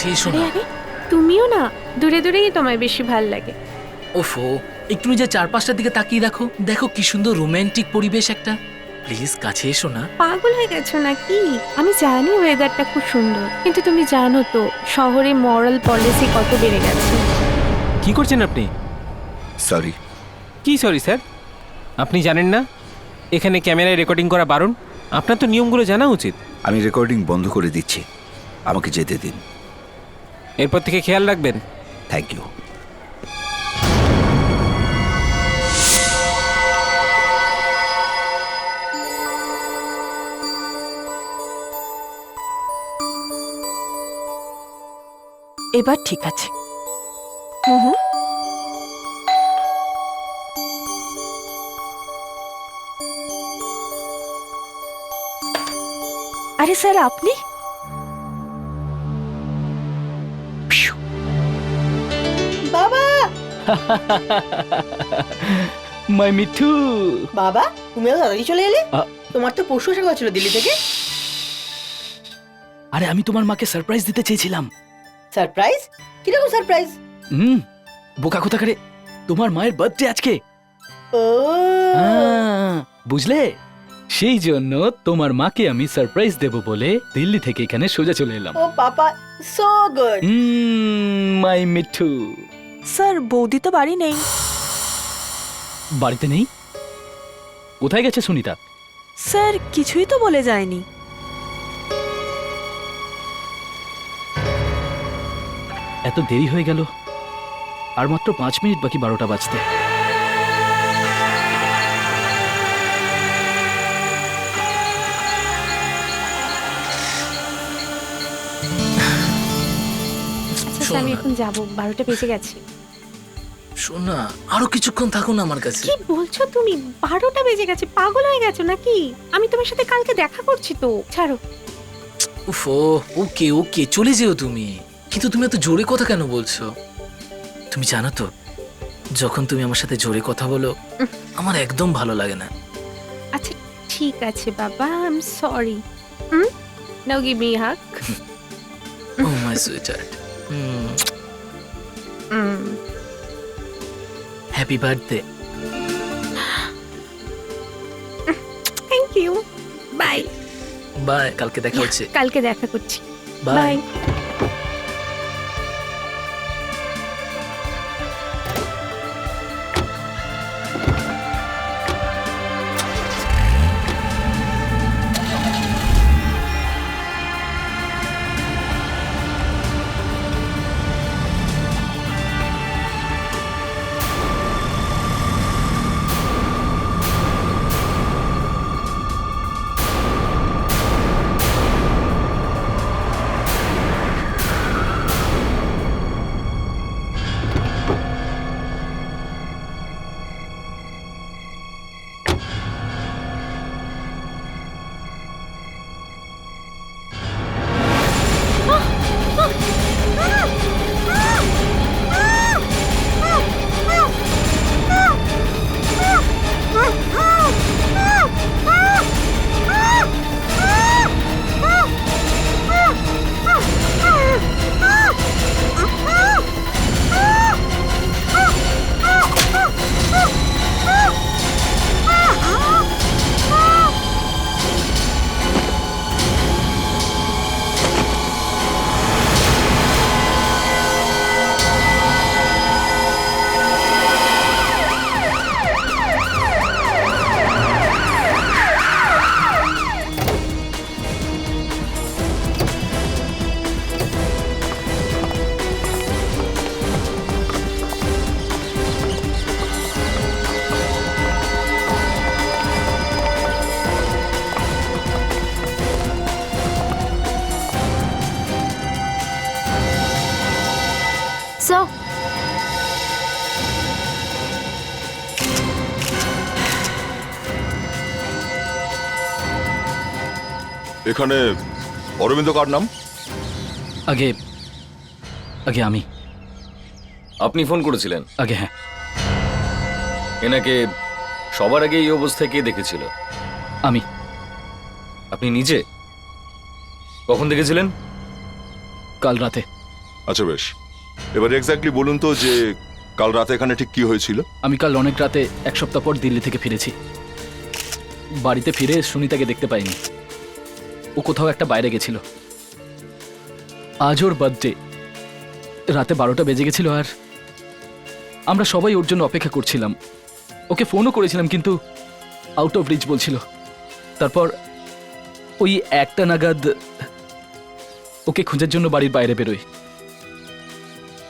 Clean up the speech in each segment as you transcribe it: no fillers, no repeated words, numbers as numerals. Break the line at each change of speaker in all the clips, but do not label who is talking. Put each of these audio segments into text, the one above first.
কাছে এসো না।
আরে তুমিও না, দূরে দূরেই তোমায় বেশি ভাল লাগে।
ওফো, একটু নিজের চারপাশটার দিকে তাকিয়ে দেখো, দেখো কি সুন্দর রোমান্টিক পরিবেশ একটা। প্লিজ কাছে এসো না।
পাগল হয়ে গেছো নাকি? আমি জানি ওয়েদারটা খুব সুন্দর, কিন্তু তুমি জানো তো শহরে মরাল পলিসি কত বেড়ে গেছে।
কি করছেন আপনি?
সরি।
কি সরি স্যার? আপনি জানেন না এখানে ক্যামেরায় রেকর্ডিং করা বারণ? আপনার তো নিয়মগুলো জানা উচিত।
আমি রেকর্ডিং বন্ধ করে দিচ্ছি, আমাকে যেতে দিন।
এরপর থেকে খেয়াল রাখবেন।
Thank you.
এবার ঠিক আছে। আরে স্যার আপনি?
বাবা
মাই মিঠু।
বাবা তুমিও তাড়াতাড়ি চলে এলে। তোমার তো পরশু আসা কথা ছিল দিল্লি থেকে।
আরে আমি তোমার মাকে সারপ্রাইজ দিতে চেয়েছিলাম।
সারপ্রাইজ? কিরকম সারপ্রাইজ?
বোকা কোথা করে, তোমার মায়ের বার্থডে আজকে।
ও
বুঝলে, সেই জন্য তোমার মাকে আমি সারপ্রাইজ দেব বলে দিল্লি থেকে এখানে সোজা চলে এলাম।
ও পাপা, সো গুড।
মাই মিঠু।
স্যার বৌদি তো বাড়ি নেই।
বাড়িতে নেই? কোথায় গেছে সুনিতা?
স্যার কিছুই তো বলে যায়নি।
এত দেরি হয়ে গেল, আর মাত্র 5 মিনিট বাকি 12টা বাজতে।
আচ্ছা, আমি এখন যাবো, 12টা বেজে গেছে।
শোনা, আরো কিছুক্ষণ থাকো না আমার কাছে।
কি বলছো তুমি? 12টা বেজে গেছে, পাগল হয়ে গেছো নাকি? আমি তোমার সাথে কালকে দেখা করছি তো, ছাড়ো।
উফো, ওকে ওকে, চলে যেও তুমি। কিন্তু তুমি এত জোরে কথা কেন বলছো? তুমি জানো তো, যখন তুমি আমার সাথে জোরে কথা বলো আমার একদম ভালো লাগে না।
আচ্ছা ঠিক আছে বাবা, I am sorry. Now give me hug.
Oh my sweetheart, happy birthday.
Thank you. Bye
bye, কালকে দেখা হচ্ছে।
কালকে দেখা করছি।
বাই।
বাই। So,
এখানে অরবিন্দ কার নাম?
আগে আগে আমি।
আপনি ফোন করেছিলেন?
আগে হ্যাঁ।
এনাকে সবার আগে এই অবস্থায় কে দেখেছিল?
আমি।
আপনি নিজে? কখন দেখেছিলেন?
কাল রাতে।
আচ্ছা বেশ, এবার এক্স্যাক্টলি বলুন তো যে কাল রাতে এখানে ঠিক কি হয়েছিল?
আমি কাল অনেক রাতে এক সপ্তাহ পর দিল্লি থেকে ফিরেছি। বাড়িতে ফিরে সুনিতাকে দেখতে পাইনি, ও কোথাও একটা বাইরে গেছিল। আজ ওর বার্থডে, রাতে 12টা বেজে গেছিল আর আমরা সবাই ওর জন্য অপেক্ষা করছিলাম। ওকে ফোনও করেছিলাম কিন্তু আউট অফ রিচ বলছিল। তারপর ওই 1টা নাগাদ ওকে খোঁজার জন্য বাড়ির বাইরে বেরোই।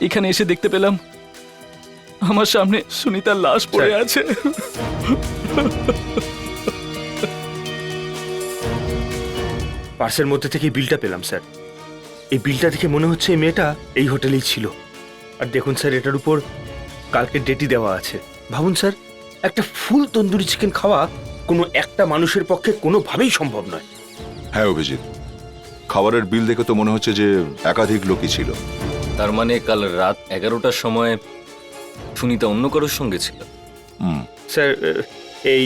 এখানে এসে দেখতে পেলাম আমার সামনে সুনিতার লাশ পড়ে আছে।
পার্সের মধ্যে থেকে বিলটা পেলাম স্যার। এই বিলটা দেখে মনে হচ্ছে এই মেয়েটা এই হোটেলেই ছিল। আর দেখুন স্যার, এটার উপর কালকে ডেটই দেওয়া আছে। ভাবুন স্যার, একটা ফুল তন্দুরি চিকেন খাওয়া কোনো একটা মানুষের পক্ষে কোনোভাবেই সম্ভব নয়।
হ্যাঁ অভিজিৎ, খাবারের বিল দেখে তো মনে হচ্ছে যে একাধিক লোকই ছিল।
তার মানে কাল রাত 11টার সময় সুনিতা অন্য কারোর সঙ্গে ছিল।
স্যার, এই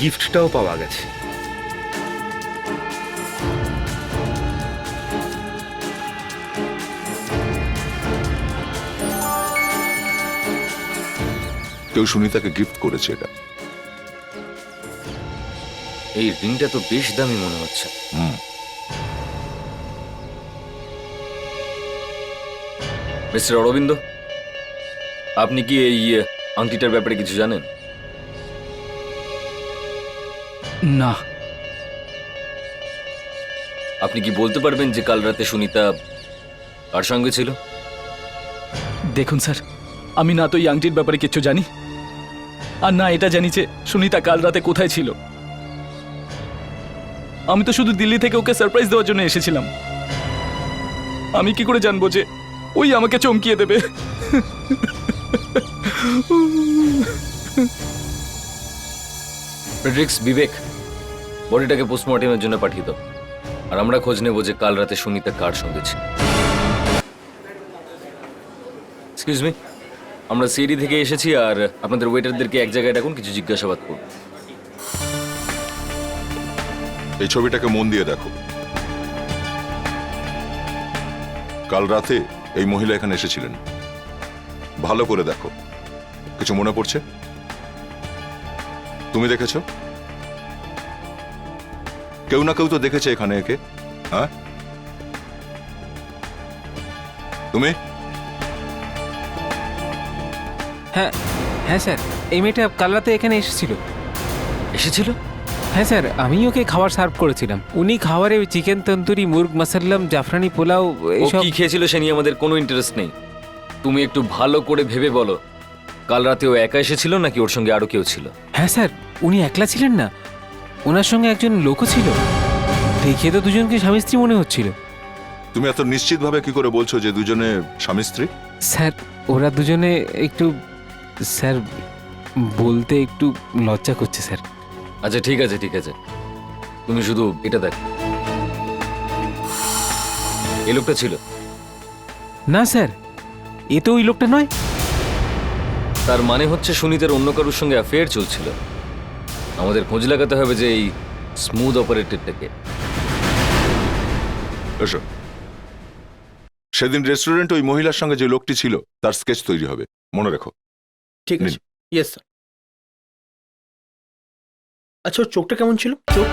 গিফটটাও পাওয়া গেছে।
কেউ সুনিতাকে গিফট করেছে এটা।
এই রিংটা তো বেশ দামি মনে হচ্ছে। মিস্টার অরবিন্দ, আপনি কি এই আংটিটার ব্যাপারে কিছু জানেন?
না।
আপনি কি বলতে পারবেন যে কাল রাতে সুনিতা কার সঙ্গে ছিল?
দেখুন স্যার, আমি না তো এই আংটির ব্যাপারে কিছু জানি, আর না এটা জানি যে সুনিতা কাল রাতে কোথায় ছিল। আমি তো শুধু দিল্লি থেকে ওকে সারপ্রাইজ দেওয়ার জন্য এসেছিলাম। আমি কি করে জানবো যে ওই আমাকে চমকিয়ে দেবে?
ফ্রেডরিক্স, বিবেক, বডিটাকে পোস্টমর্টমের জন্য পাঠিয়ে দাও। আর আমরা খোঁজ নেব যে কাল রাতে সুনিতা কার সঙ্গে ছিল। এক্সকিউজ মি, আমরা সিডি থেকে এসেছি আর আপনাদের ওয়েটারদেরকে এক জায়গায় ডাকুন, কিছু জিজ্ঞাসাবাদ করুন।
এই ছবিটাকে মন দিয়ে দেখো। কাল রাতে এই মহিলা এখানে এসেছিলেন। ভালো করে দেখো, কিছু মনে পড়ছে? তুমি দেখেছো? কেউ না কেউ তো দেখেছে এখানে একে। হ্যাঁ, তুমি?
হ্যাঁ হ্যাঁ স্যার, এই মেয়েটা কাল রাতে এখানে এসেছিল।
এসেছিল?
হ্যাঁ স্যার, আমি ওকে খাবার সার্ভ করেছিলাম। উনি খাবারে চিকেন তন্দুরি, মুরগ মাসাল্লাম, জাফরানি পোলাও
ও
এইসব।
কি খেয়েছিল সে নিয়ে আমাদের কোনো ইন্টারেস্ট নেই। তুমি একটু ভালো করে ভেবে বলো, কাল রাতে ও একা এসেছিল নাকি ওর সঙ্গে আরো কেউ ছিল?
হ্যাঁ স্যার, উনি একলা ছিলেন না, ওনার সঙ্গে একজন লোকও ছিল। দেখে তো দুজনকে স্বামী স্ত্রী মনে হচ্ছিল।
তুমি এত নিশ্চিত ভাবে কি করে বলছো যে দুজনে স্বামী স্ত্রী?
স্যার, ওরা দুজনে একটু, স্যার বলতে একটু লজ্জা করছে স্যার।
আচ্ছা ঠিক আছে ঠিক আছে, তুমি শুধু এটা দেখ। এই লোকটা ছিল?
না স্যার, এ তো ওই লোকটা নয়।
তার মানে হচ্ছে সুনিতার অন্য কারোর সঙ্গে অ্যাফেয়ার চলছিল। আমাদের খোঁজ লাগাতে হবে যে এই স্মুথ অপারেটরটাকে।
এসো। সেদিন রেস্টুরেন্ট ওই মহিলার সঙ্গে যে লোকটি ছিল তার স্কেচ তৈরি হবে, মনে রেখো।
ঠিক আছে। Yes sir. আচ্ছা, ওর চোখটা কেমন ছিল? চোখ?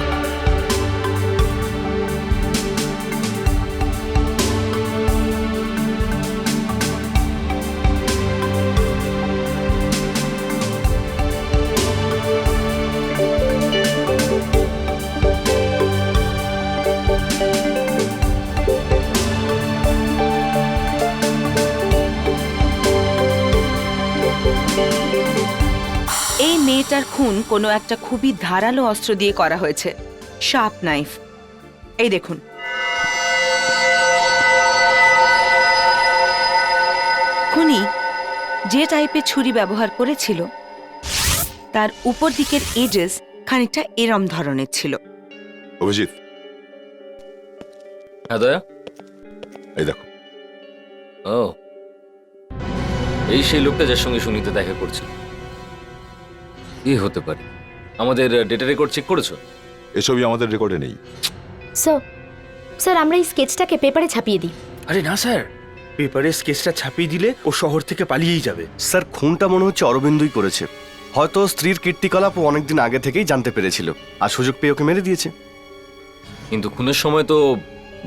এই মেয়েটার খুন কোনো একটা খুবই ধারালো অস্ত্র দিয়ে করা হয়েছে, শার্প নাইফ। এই দেখুন, খুনি যে টাইপের ছুরি ব্যবহার করেছিল তার উপর দিকের এজেস খানিকটা এরম ধরনের ছিল।
অভিজিৎ,
হ্যাঁ দয়া।
এই দেখো।
ও, এই সেই লোকটা যার সঙ্গে সুনিতা দেখা করছিল। কি হতে পারে? আমাদের ডেটা রেকর্ড চেক করেছো?
এ ছবি আমাদের রেকর্ডে নেই।
স্যার, স্যার আমরা এই স্কেচটাকে পেপারে ছাপিয়ে দিই।
আরে না স্যার, পেপারে কেসটা ছাপিয়ে দিলে ও শহর থেকে পালিয়েই যাবে।
স্যার খুনটা মনে হচ্ছে অরবিন্দই করেছে। হয়তো স্ত্রীর কীর্তিকলাপ ও অনেকদিন আগে থেকেই জানতে পেরেছিল আর সুযোগ পেয়ে ওকে মেরে দিয়েছে।
কিন্তু খুনের সময় তো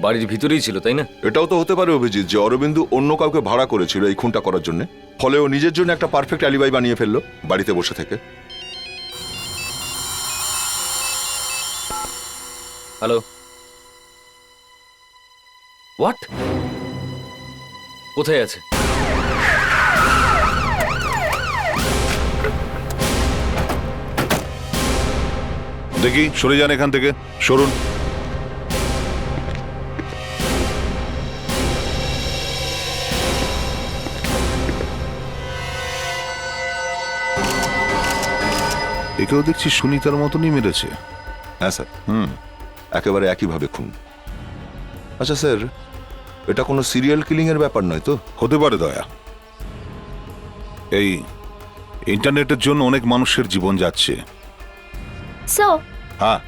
বাড়ির ভিতরেই ছিল, তাই না?
এটাও তো হতে পারে অভিজিৎ যে অরবিন্দু অন্য কাউকে ভাড়া করেছিল এই খুনটা করার জন্য, ফলে ও নিজের জন্য একটা পারফেক্ট অ্যালিবাই বানিয়ে ফেললো বাড়িতে বসে থেকে।
Hello, what? কোথায় আছে?
দেখি সরে যান এখান থেকে, সরুন। একেও দেখছি সুনিতার মতনই মেরেছে। হ্যাঁ স্যার, একেবারে একইভাবে খুন। আচ্ছা স্যার, এটা কোনো সিরিয়াল কিলিং এর ব্যাপার নয় তো?
হতে পারে দয়া, এই ইন্টারনেটের জন্য অনেক মানুষের জীবন যাচ্ছে। হ্যাঁ,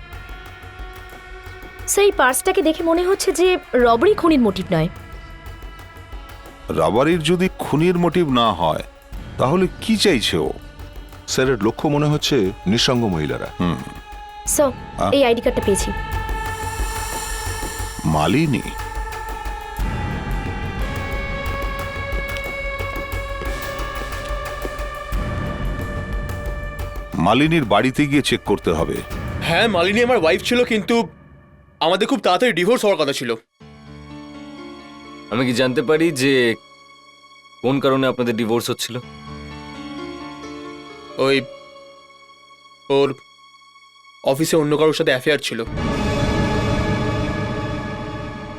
সেই পার্সটাকে দেখে মনে হচ্ছে যে রবারি খুনির মোটিভ নয়।
রাবারির যদি খুনির মোটিভ না হয় তাহলে কি চাইছে ও?
স্যারের লক্ষ্য মনে হচ্ছে নিঃসঙ্গ মহিলারা।
এই আইডি কার্ডটা পেয়েছি।
মালিনী? মালিনীর বাড়িতে গিয়ে চেক করতে হবে।
হ্যাঁ, মালিনী আমার ওয়াইফ ছিল, কিন্তু আমাদের খুব তাড়াতাড়ি ডিভোর্স হওয়ার কথা ছিল।
আমি কি জানতে পারি যে কোন কারণে আপনাদের ডিভোর্স হচ্ছিল?
ওই ওর অফিসে অন্য কারোর সাথে অ্যাফেয়ার ছিল।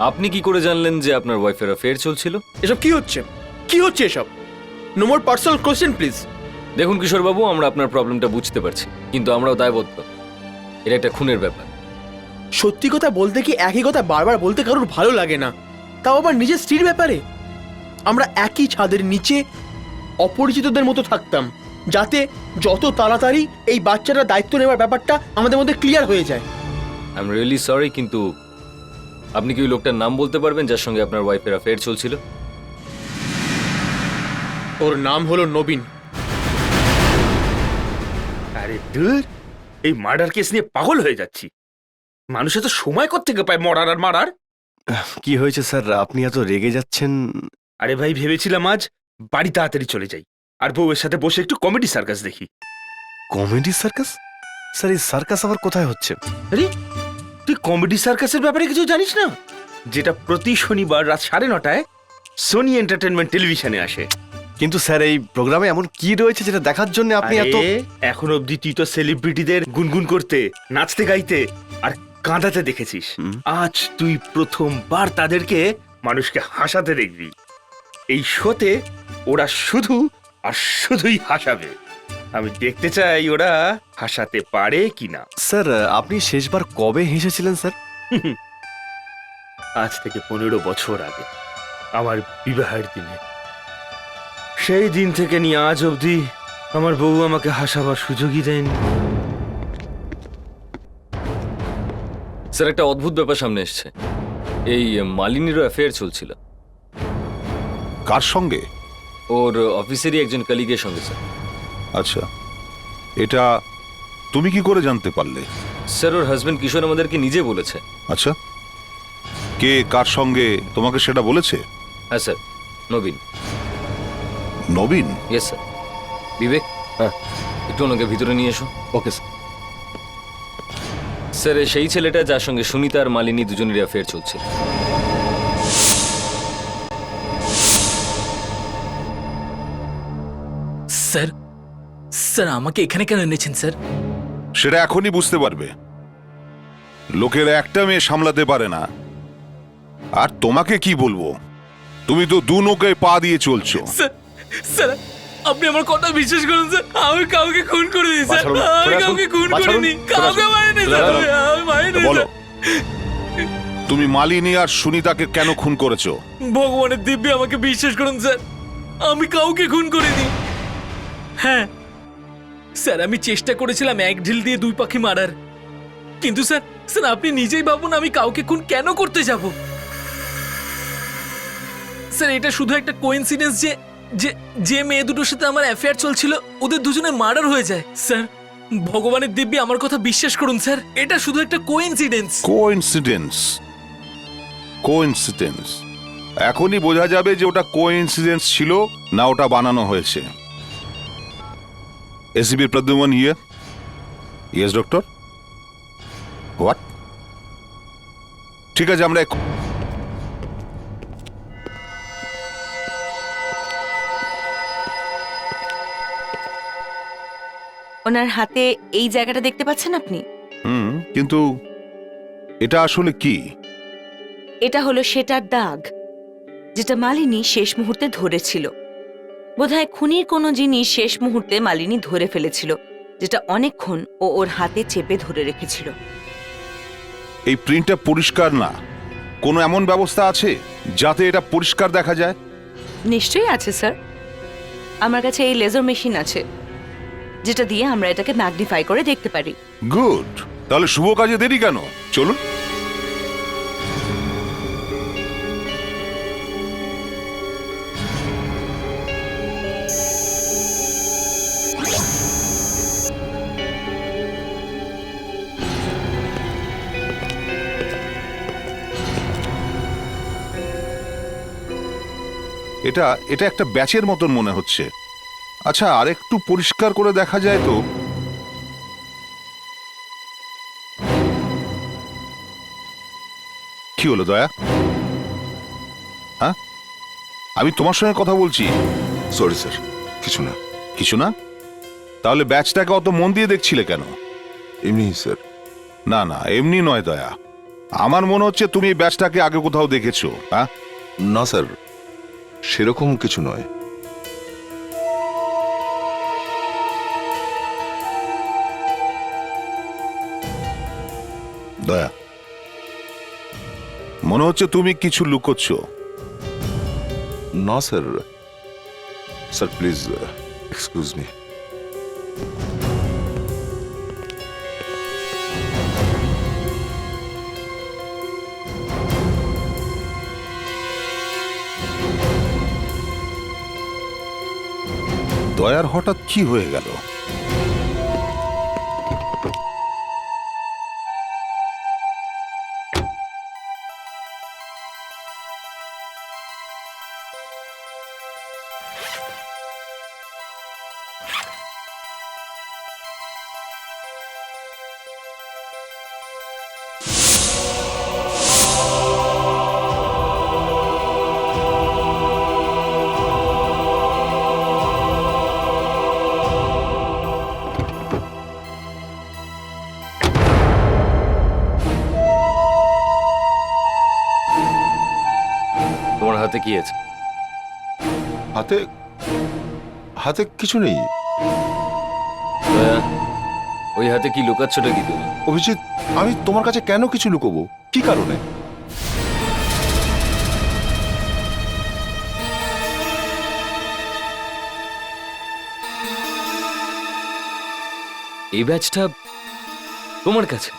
আপনি কি করে জানলেন যে আপনার ওয়াইফের অ্যাফেয়ার চলছিল?
এসব কি হচ্ছে? কি হচ্ছে এসব? No more personal question please.
দেখুন কিশোরবাবু, আমরা আপনার প্রবলেমটা বুঝতে পারছি, কিন্তু আমরাও দায়বদ্ধ। এটা একটা খুনের ব্যাপার।
সত্যি কথা বলতে কি একই কথা বারবার বলতে কারোর ভালো লাগে না, তাও আবার নিজের স্ত্রীর ব্যাপারে। আমরা একই ছাদের নিচে অপরিচিতদের মতো থাকতাম, যাতে যত তাড়াতাড়ি এই বাচ্চাটার দায়িত্ব নেওয়ার ব্যাপারটা আমাদের মধ্যে ক্লিয়ার হয়ে যায়।
আই এম রিয়েলি সরি, কিন্তু আপনি কি ওই লোকটার নাম বলতে পারবেন যার সঙ্গে আপনার ওয়াইফের অ্যাফেয়ার চলছিল?
ওর নাম হলো নবীন। আরে দূর, এই মার্ডার কেস নিয়ে পাগল হয়ে যাচ্ছি। মানুষ এত সময় কোত্থেকে পায় মরার আর মারার?
কি হয়েছে স্যার, আপনি এত রেগে যাচ্ছেন?
আরে ভাই, ভেবেছিলাম আজ বাড়ি তাড়াতাড়ি চলে যাই আর বউয়ের সাথে বসে একটু কমেডি সার্কাস দেখি।
Comedy circus? স্যার এই সার্কাস আবার কোথায় হচ্ছে?
আরে তুই কমেডি সার্কাসের ব্যাপারে কিছু জানিস না? যেটা প্রতি শনিবার রাত 9:30 সোনি এন্টারটেনমেন্ট টেলিভিশনে আসে।
কিন্তু স্যার এই প্রোগ্রামে এমন কি রয়েছে যেটা দেখার জন্য আপনি এত...
এখন অব্দি তুই তো সেলিব্রিটিদের গুনগুন করতে, নাচতে গাইতে আর কাঁদাতে দেখেছিস। আজ তুই প্রথমবার তাদেরকে মানুষকে হাসাতে দেখবি। এই শোতে ওরা শুধু আর শুধুই হাসাবে। আমি দেখতে চাই ওরা হাসাতে পারে কিনা।
স্যার আপনি শেষবার কবে হেসেছিলেন স্যার?
আজ থেকে 15 বছর আগে, আমার বিবাহের দিনে। সেই দিন থেকে নিয়ে আজ অবধি আমার বউ আমাকে হাসাবার সুযোগই দেয়নি।
স্যার, একটা অদ্ভুত ব্যাপার সামনে এসছে। এই মালিনীরও অ্যাফেয়ার চলছিল।
কার সঙ্গে?
ওর অফিসেরই একজন কলিগের সঙ্গে স্যার।
আচ্ছা, এটা তুমি কি করে জানতে পারলে?
স্যার, ওর হাজবেন্ড কিশোর আমাদেরকে নিজে বলেছে।
আচ্ছা, কে কার সঙ্গে তোমাকে সেটা বলেছে?
হ্যাঁ স্যার, নবীন।
নবীন?
Yes sir. বিবেক, হ্যাঁ, একটু ওনাকে ভিতরে নিয়ে এসো।
Okay sir.
স্যার, সেই ছেলেটা যার সঙ্গে সুনিতা আর মালিনী দুজনেরই অ্যাফেয়ার চলছিল।
স্যার, স্যার আমাকে এখানে কেন এনেছেন স্যার?
সেটা এখনই বুঝতে পারবে। লোকের একটা মেয়ে সামলাতে পারে না, আর তোমাকে কি বলবো, তুমি তো দু নৌকায় পা দিয়ে চলছো।
স্যার, আপনি আমার কথা বিশ্বাস করুন স্যার, আমি কাউকে খুন করিনি স্যার, আমি কাউকে খুন করিনি, কাউকে মারিনি স্যার, আমি মারিনি।
বলো, তুমি মালিনী আর সুনিতাকে কেন খুন করেছো?
ভগবানের দিব্যি আমাকে বিশ্বাস করুন স্যার, আমি কাউকে খুন করিনি। হ্যাঁ স্যার, আমি চেষ্টা করেছিলাম এক ঢিল দিয়ে দুই পাখি মারার, কিন্তু স্যার আপনি নিজেই ভাবুন আমি কাউকে খুন কেন করতে যাব? স্যার এটা শুধু একটা কোইন্সিডেন্স যে যে যে মেয়ে দুটোর সাথে আমার অ্যাফেয়ার চলছিল ওদের দুজনের মার্ডার হয়ে যায় স্যার। ভগবানের দিব্যি আমার কথা বিশ্বাস করুন স্যার, এটা শুধু একটা কোইন্সিডেন্স।
কোইন্সিডেন্স এখনই বোঝা যাবে যে ওটা কোইন্সিডেন্স ছিল না ওটা বানানো হয়েছে। ACP Pradyuman here. Yes doctor. What? ঠিক আছে, আমরা
ওনার হাতে এই জায়গাটা দেখতে পাচ্ছেন আপনি?
কিন্তু এটা আসলে কি?
এটা হলো সেটার দাগ যেটা মালিনী শেষ মুহূর্তে ধরেছিল। বোধহয় খুনির কোনো জিনিস শেষ মুহূর্তে মালিনী ধরে ফেলেছিল, যেটা অনেকক্ষণ ও ওর হাতে চেপে ধরে রেখেছিল।
এই প্রিন্টটা পরিষ্কার না, কোনো এমন ব্যবস্থা আছে যাতে এটা পরিষ্কার দেখা যায়?
নিশ্চয়ই আছে স্যার, আমার কাছে এই লেজার মেশিন আছে যেটা দিয়ে আমরা এটাকে ম্যাগনিফাই করে দেখতে পারি।
গুড, তাহলে শুভ কাজে দেরি কেন? চলুন। এটা এটা একটা ব্যাচের মতন মনে হচ্ছে। আচ্ছা, আরেকটু পরিষ্কার করে দেখা যায় তো। কি হলো দয়া? হ্যাঁ, আমি তোমার সঙ্গে কথা বলছি।
সরি স্যার, কিছু না।
কিছু না? তাহলে ব্যাচটাকে অত মন দিয়ে দেখছিলে কেন?
এমনি স্যার।
না না, এমনি নয় দয়া, আমার মনে হচ্ছে তুমি এই ব্যাচটাকে আগে কোথাও দেখেছো। হ্যাঁ?
না স্যার, সেরকম কিছু নয়।
দয়া, মনে হচ্ছে তুমি কিছু লুকোচ্ছ।
না sir. Sir please excuse me.
দয়ার হঠাৎ কি হয়ে গেল?
তোমার হাতে কি আছে?
হাতে হাতে কিছু নেই।
দয়া, ওই হাতে কি লুকাচ্ছটা কি তুমি?
অভিজিৎ, আমি তোমার কাছে কেন কিছু লুকোবো? কি কারণে?
এই ব্যাচটা তোমার কাছে?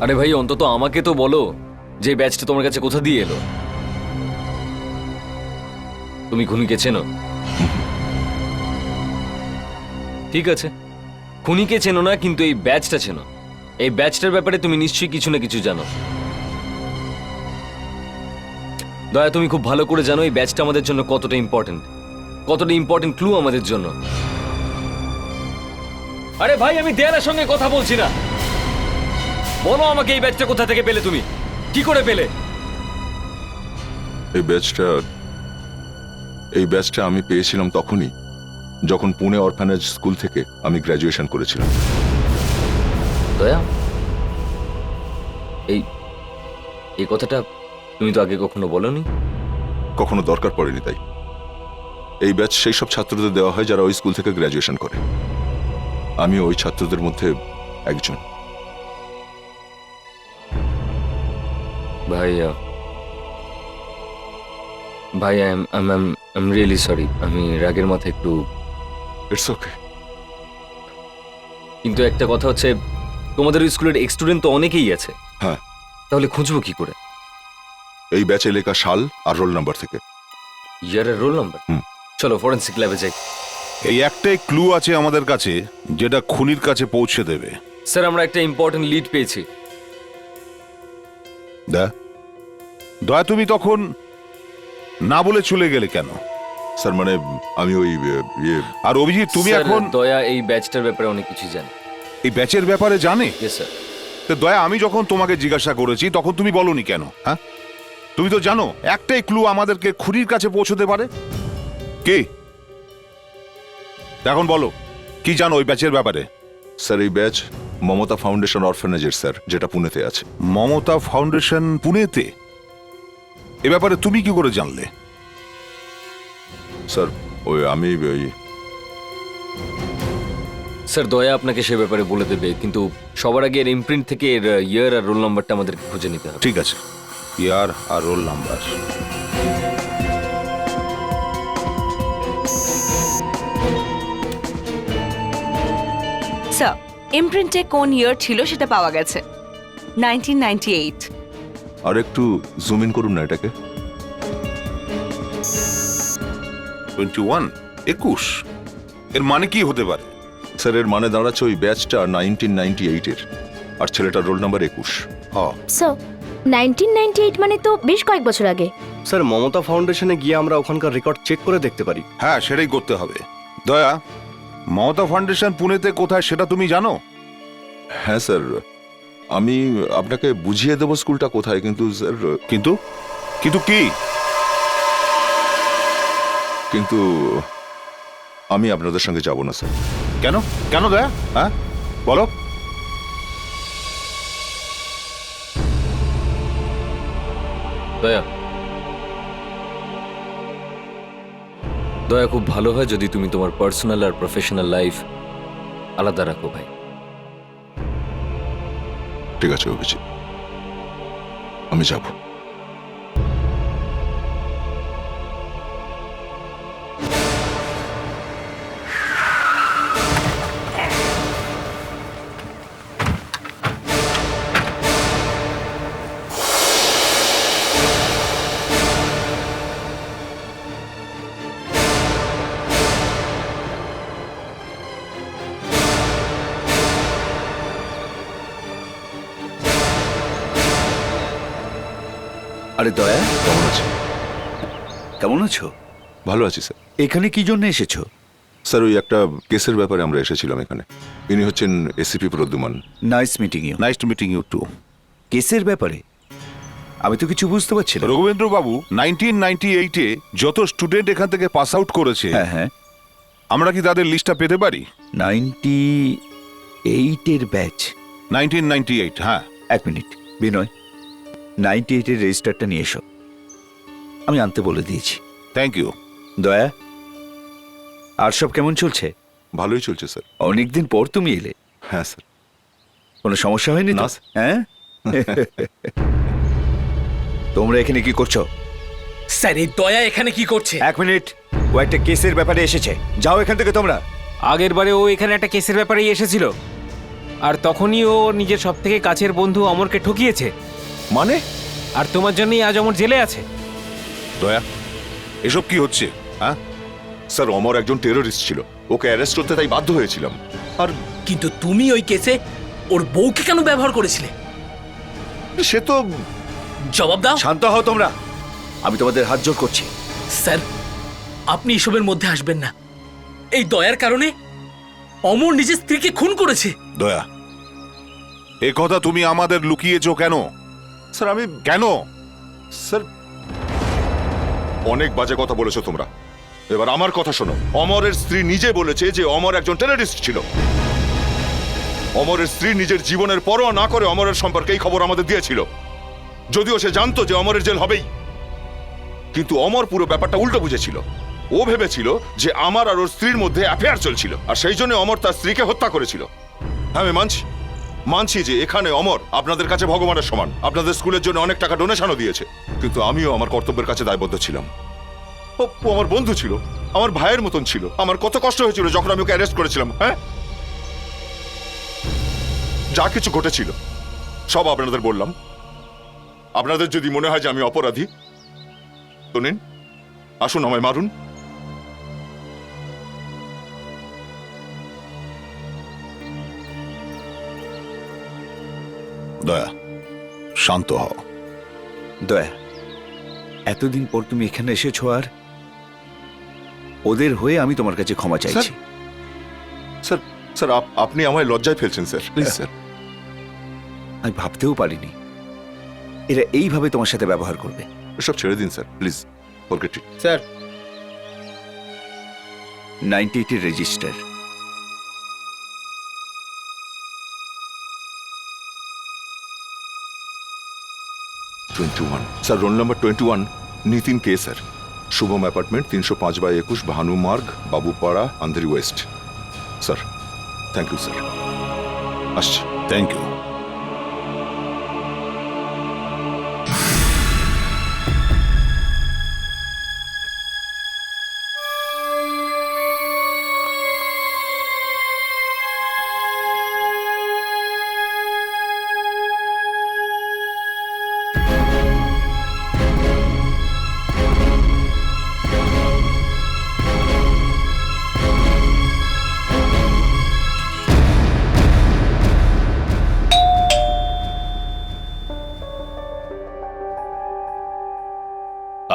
আরে ভাই, অন্তত আমাকে তো বলো যে ব্যাচটা তোমার কাছে কোথা দিয়ে এলো। তুমি খুনিকে চেনো? ঠিক আছে, খুনিকে চেনো না, কিন্তু এই ব্যাচটা চেনো। এই ব্যাচটার ব্যাপারে তুমি নিশ্চয়ই কিছু না কিছু জানো। দয়া, তুমি খুব ভালো করে জানো এই ব্যাচটা আমাদের জন্য কতটা ইম্পর্টেন্ট ক্লু আমাদের জন্য। আরে ভাই, আমি দেয়ালের সঙ্গে কথা বলছি না। বলো আমাকে এই ব্যাচটা কোথা থেকে পেলে? তুমি কি করে পেলে?
এই ব্যাচটা আমি পেয়েছিলাম তখনই যখন পুনে অরফানেজ স্কুল থেকে আমি গ্র্যাজুয়েশন করেছিলাম।
দয়া, এই কথাটা তুমি তো আগে কখনো বলোনি।
কখনো দরকার পড়েনি, তাই। এই ব্যাচ সেই সব ছাত্রদের দেওয়া হয় যারা ওই স্কুল থেকে গ্র্যাজুয়েশন করে। আমি ওই ছাত্রদের মধ্যে একজন।
ভাই, আই এম রিয়েলি সরি। আমি রাগের মাথায় একটু।
It's okay.
কিন্তু একটা কথা হচ্ছে, তোমাদের স্কুলের এক্স স্টুডেন্ট তো অনেকেই আছে।
হ্যাঁ।
তাহলে খুঁজবো কি করে?
এই ব্যাচে লেখা সাল আর রোল নাম্বার থেকে।
ইয়ারের রোল নাম্বার? চলো ফরেন্সিক ল্যাবে যাই।
এই একটাই ক্লু আছে আমাদের কাছে যেটা খুনির কাছে পৌঁছে দেবে।
স্যার আমরা একটা ইম্পর্টেন্ট লিড পেয়েছি।
দয়া, তুমি তখন না বলে চলে গেলে কেন?
স্যার মানে আমি ওই
আর অভিজিৎ, তুমি
স্যার,
এখন
দয়া এই ব্যাচটার ব্যাপারে অনেক কিছু জানে।
এই ব্যাচের ব্যাপারে জানে?
Yes sir.
তো দয়া, আমি যখন তোমাকে জিজ্ঞাসা করেছি তখন তুমি বলনি কেন? হ্যাঁ, তুমি তো জানো একটাই ক্লু আমাদেরকে খুনির কাছে পৌঁছতে পারে। কে? এখন বলো কি জানো ওই ব্যাচের ব্যাপারে?
স্যার এই ব্যাচ মমতা ফাউন্ডেশন অরফানেজের স্যার, যেটা পুনেতে আছে।
মমতা ফাউন্ডেশন পুনেতে? এ ব্যাপারে তুমি কি করে জানলে?
স্যার ওই আমি ওই
স্যার দয়া আপনাকে সে ব্যাপারে বলে দেবে, কিন্তু সবার আগে এর ইমপ্রিন্ট থেকে এর ইয়ার আর রোল নাম্বারটা আমাদেরকে খুঁজে নিতে হবে।
ঠিক আছে, ইয়ার আর রোল নাম্বার।
স্যার ইমপ্রিন্টে কোন ইয়ার ছিল সেটা পাওয়া গেছে, 1998।
আর একটু জুম ইন করুন না এটাকে।
21, 21 এর মানে কি হতে পারে?
স্যার এর মানে দাঁড়াচ্ছে ওই ব্যাচটা 1998-এর, আর ছেলেটার রোল নাম্বার 21।
স্যার 1998 মানে তো বেশ কয়েক বছর আগে।
স্যার মমতা ফাউন্ডেশনে গিয়ে আমরা ওখানকার রেকর্ড চেক করে দেখতে পারি।
হ্যাঁ, সেটাই করতে হবে। দয়া, মমতা ফাউন্ডেশন পুনেতে কোথায় সেটা তুমি জানো?
হ্যাঁ স্যার, আমি আপনাকে বুঝিয়ে দেবো স্কুলটা কোথায়, কিন্তু স্যার
কিন্তু কিন্তু কি?
কিন্তু আমি আপনাদের সঙ্গে যাব না স্যার।
কেন কেন দয়া? হ্যাঁ বলো।
দয়া, দয়া খুব ভালো হয় যদি তুমি তোমার পার্সোনাল আর প্রফেশনাল লাইফ আলাদা রাখো ভাই।
ঠিক আছে অভিজিৎ, আমি যাব।
আরে দয়া, কেমন আছো? কেমন আছো?
ভালো আছি স্যার।
এখানে কি জন্য এসেছো?
স্যার ওই একটা কেসের ব্যাপারে আমরা এসেছিলাম এখানে। ইনি হচ্ছেন ACP Pradyuman.
Nice meeting you.
Nice to meeting you too.
কেসের ব্যাপারে আমি তো কিছু বুঝতে পারছি না।
রঘুবেন্দ্র বাবু, 1998-এ যত স্টুডেন্ট এখান থেকে পাস আউট করেছে,
হ্যাঁ হ্যাঁ,
আমরা কি তাদের লিস্টটা পেতে পারি?
98-এর ব্যাচ।
1998, হ্যাঁ।
এক মিনিট বিনয়, 98-এর রেজিস্টারটা নিয়ে এসো। আমি আনতে বলে দিয়েছি।
Thank you.
দয়া, আর সব কেমন চলছে?
ভালোই চলছে স্যার।
অনেকদিন পর তুমি এলে।
হ্যাঁ স্যার।
কোনো সমস্যা হয়নি তো?
না, স্যার।
হ্যাঁ। তোমরা এখানে কি করছো?
স্যার এই দয়া এখানে কি করছে?
এক মিনিট, ও একটা কেসের ব্যাপারে এসেছে। যাও এখান থেকে তোমরা।
আগের বারে ও এখানে একটা কেসের ব্যাপারেই এসেছিল, আর তখনই ও নিজের সব থেকে কাছের বন্ধু অমরকে ঠকিয়েছে।
মানে?
আর তোমার জন্যই আজ অমর জেলে আছে।
দয়া, এসব কি হচ্ছে? হ্যাঁ
স্যার অমর একজন টেররিস্ট ছিল, ওকে অ্যারেস্ট করতে তাই বাধ্য হয়েছিলাম। আর
কিন্তু তুমি ওই কেসে ওর বউকে কেন ব্যবহার করেছিলে?
সে তো
জবাব দাও।
শান্ত হও তোমরা, আমি তোমাদের হাত জোড় করছি।
স্যার আপনি এসবের মধ্যে আসবেন না। এই দয়ার কারণে অমর নিজের স্ত্রীকে খুন করেছে।
দয়া, এ কথা তুমি আমাদের লুকিয়েছো কেন?
স্যার আমি
কেন?
স্যার অনেক বাজে কথা বলেছো তোমরা। এবার আমার কথা শোনো। অমরের স্ত্রী নিজে বলেছে যে অমর একজন টেররিস্ট ছিল। অমরের স্ত্রী নিজের জীবনের পরোয়া না করে অমরের সম্পর্কে এই খবর আমাদের দিয়েছিল, যদিও সে জানতো যে অমরের জেল হবেই। কিন্তু অমর পুরো ব্যাপারটা উল্টো বুঝেছিল। ও ভেবেছিল যে আমার আর ওর স্ত্রীর মধ্যে অ্যাফেয়ার চলছিল, আর সেই জন্য অমর তার স্ত্রীকে হত্যা করেছিল। হ্যাঁ আমি মানছি যে এখানে অমর আপনাদের কাছে ভগবানের সমান, আপনাদের স্কুলের জন্য অনেক টাকা ডোনেশনও দিয়েছে, কিন্তু আমিও আমার কর্তব্যের কাছে দায়বদ্ধ ছিলাম। ও আমার বন্ধু ছিল, আমার ভাইয়ের মতন ছিল। আমার কত কষ্ট হয়েছিল যখন আমি ওকে অ্যারেস্ট করেছিলাম। হ্যাঁ, যা কিছু ঘটেছিল সব আপনাদের বললাম। আপনাদের যদি মনে হয় যে আমি অপরাধী তো নিন, আসুন আমায় মারুন।
দয়া, শান্ত হও।
দয়া, এতদিন পর তুমি এখানে এসেছো আর ওদের হয়ে আমি তোমার কাছে ক্ষমা চাইছি।
স্যার স্যার আপনি আমায় লজ্জায় ফেলছেন স্যার, প্লিজ স্যার।
আমি ভাবতেও পারিনি এরা এইভাবে তোমার সাথে ব্যবহার করবে।
সব ছেড়ে দিন sir, please forget it.
Sir
98 register.
Sir roll number 21, Nitin কে sir, Shubham apartment 305/21 Bhanu Marg, Babupara, Andheri west. Sir thank you sir, আসছি।
Thank you.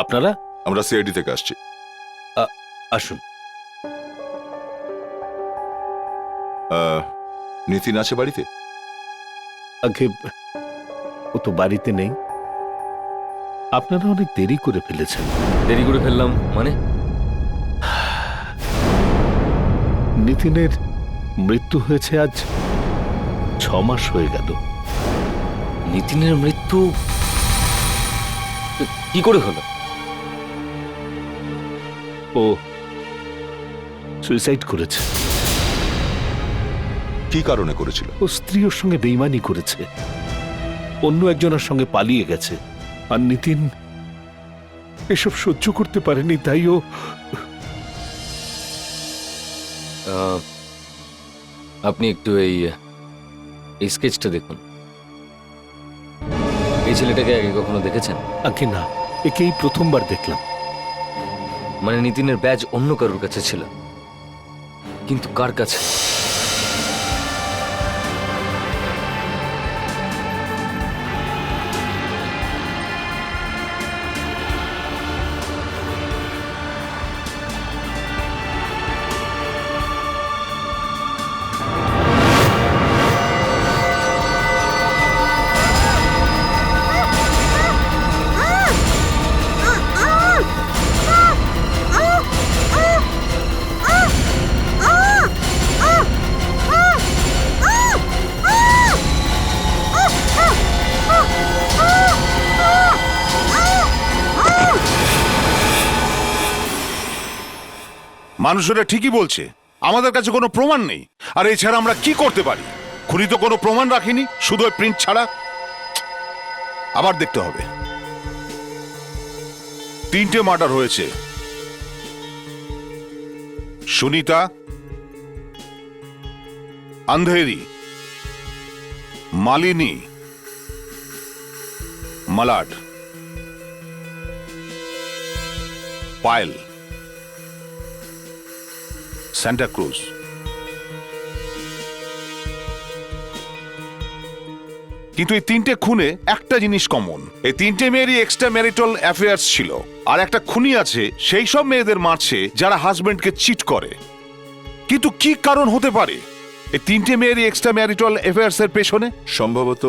আপনারা?
আমরা সিআইডি থেকে আসছি।
আসুন।
নিতিন আছে বাড়িতে?
আগে ও তো বাড়িতে নেই। আপনারা অনেক দেরি করে ফেলেছেন।
দেরি করে ফেললাম মানে?
নিতিনের মৃত্যু হয়েছে আজ 6 মাস হয়ে গেল।
নিতিনের মৃত্যু কি করে হলো?
ও সুইসাইড করেছে।
কি কারণে করেছিল?
ও স্ত্রী ওর সঙ্গে বেইমানি করেছে, অন্য একজনের সঙ্গে পালিয়ে গেছে। আর নিতিন এসব সহ্য করতে পারেনি, তাই ও
আপনি একটু এই স্কেচটা দেখুন। এই ছেলেটাকে আগে কখনো দেখেছেন?
আগে না, একেই প্রথমবার দেখলাম।
মানে নিতিনের ব্যাজ অন্য কারোর কাছে ছিল, কিন্তু কার কাছে?
মানুষেরা ঠিকই বলছে, আমাদের কাছে কোনো প্রমাণ নেই। আর এছাড়া আমরা কি করতে পারি? খুনি তো কোনো প্রমাণ রাখিনি, শুধু ওই প্রিন্ট ছাড়া। আবার দেখতে হবে। 3টে মার্ডার হয়েছে। সুনিতা, আন্ধেরি, মালিনী, মালাড, পায়েল, সান্টা ক্রুজ। কিন্তু এই 3টে খুনে একটা জিনিস কমন, এই 3টে মেয়েরই এক্সট্রা ম্যারিটাল অ্যাফেয়ার্স ছিল। আর একটা খুনি আছে সেই সব মেয়েদের মারছে যারা হাজবেন্ডকে চিট করে। কিন্তু কি কারণ হতে পারে এই 3টে মেয়েরই এক্সট্রা ম্যারিটাল অ্যাফেয়ার্স এর পেছনে?
সম্ভবত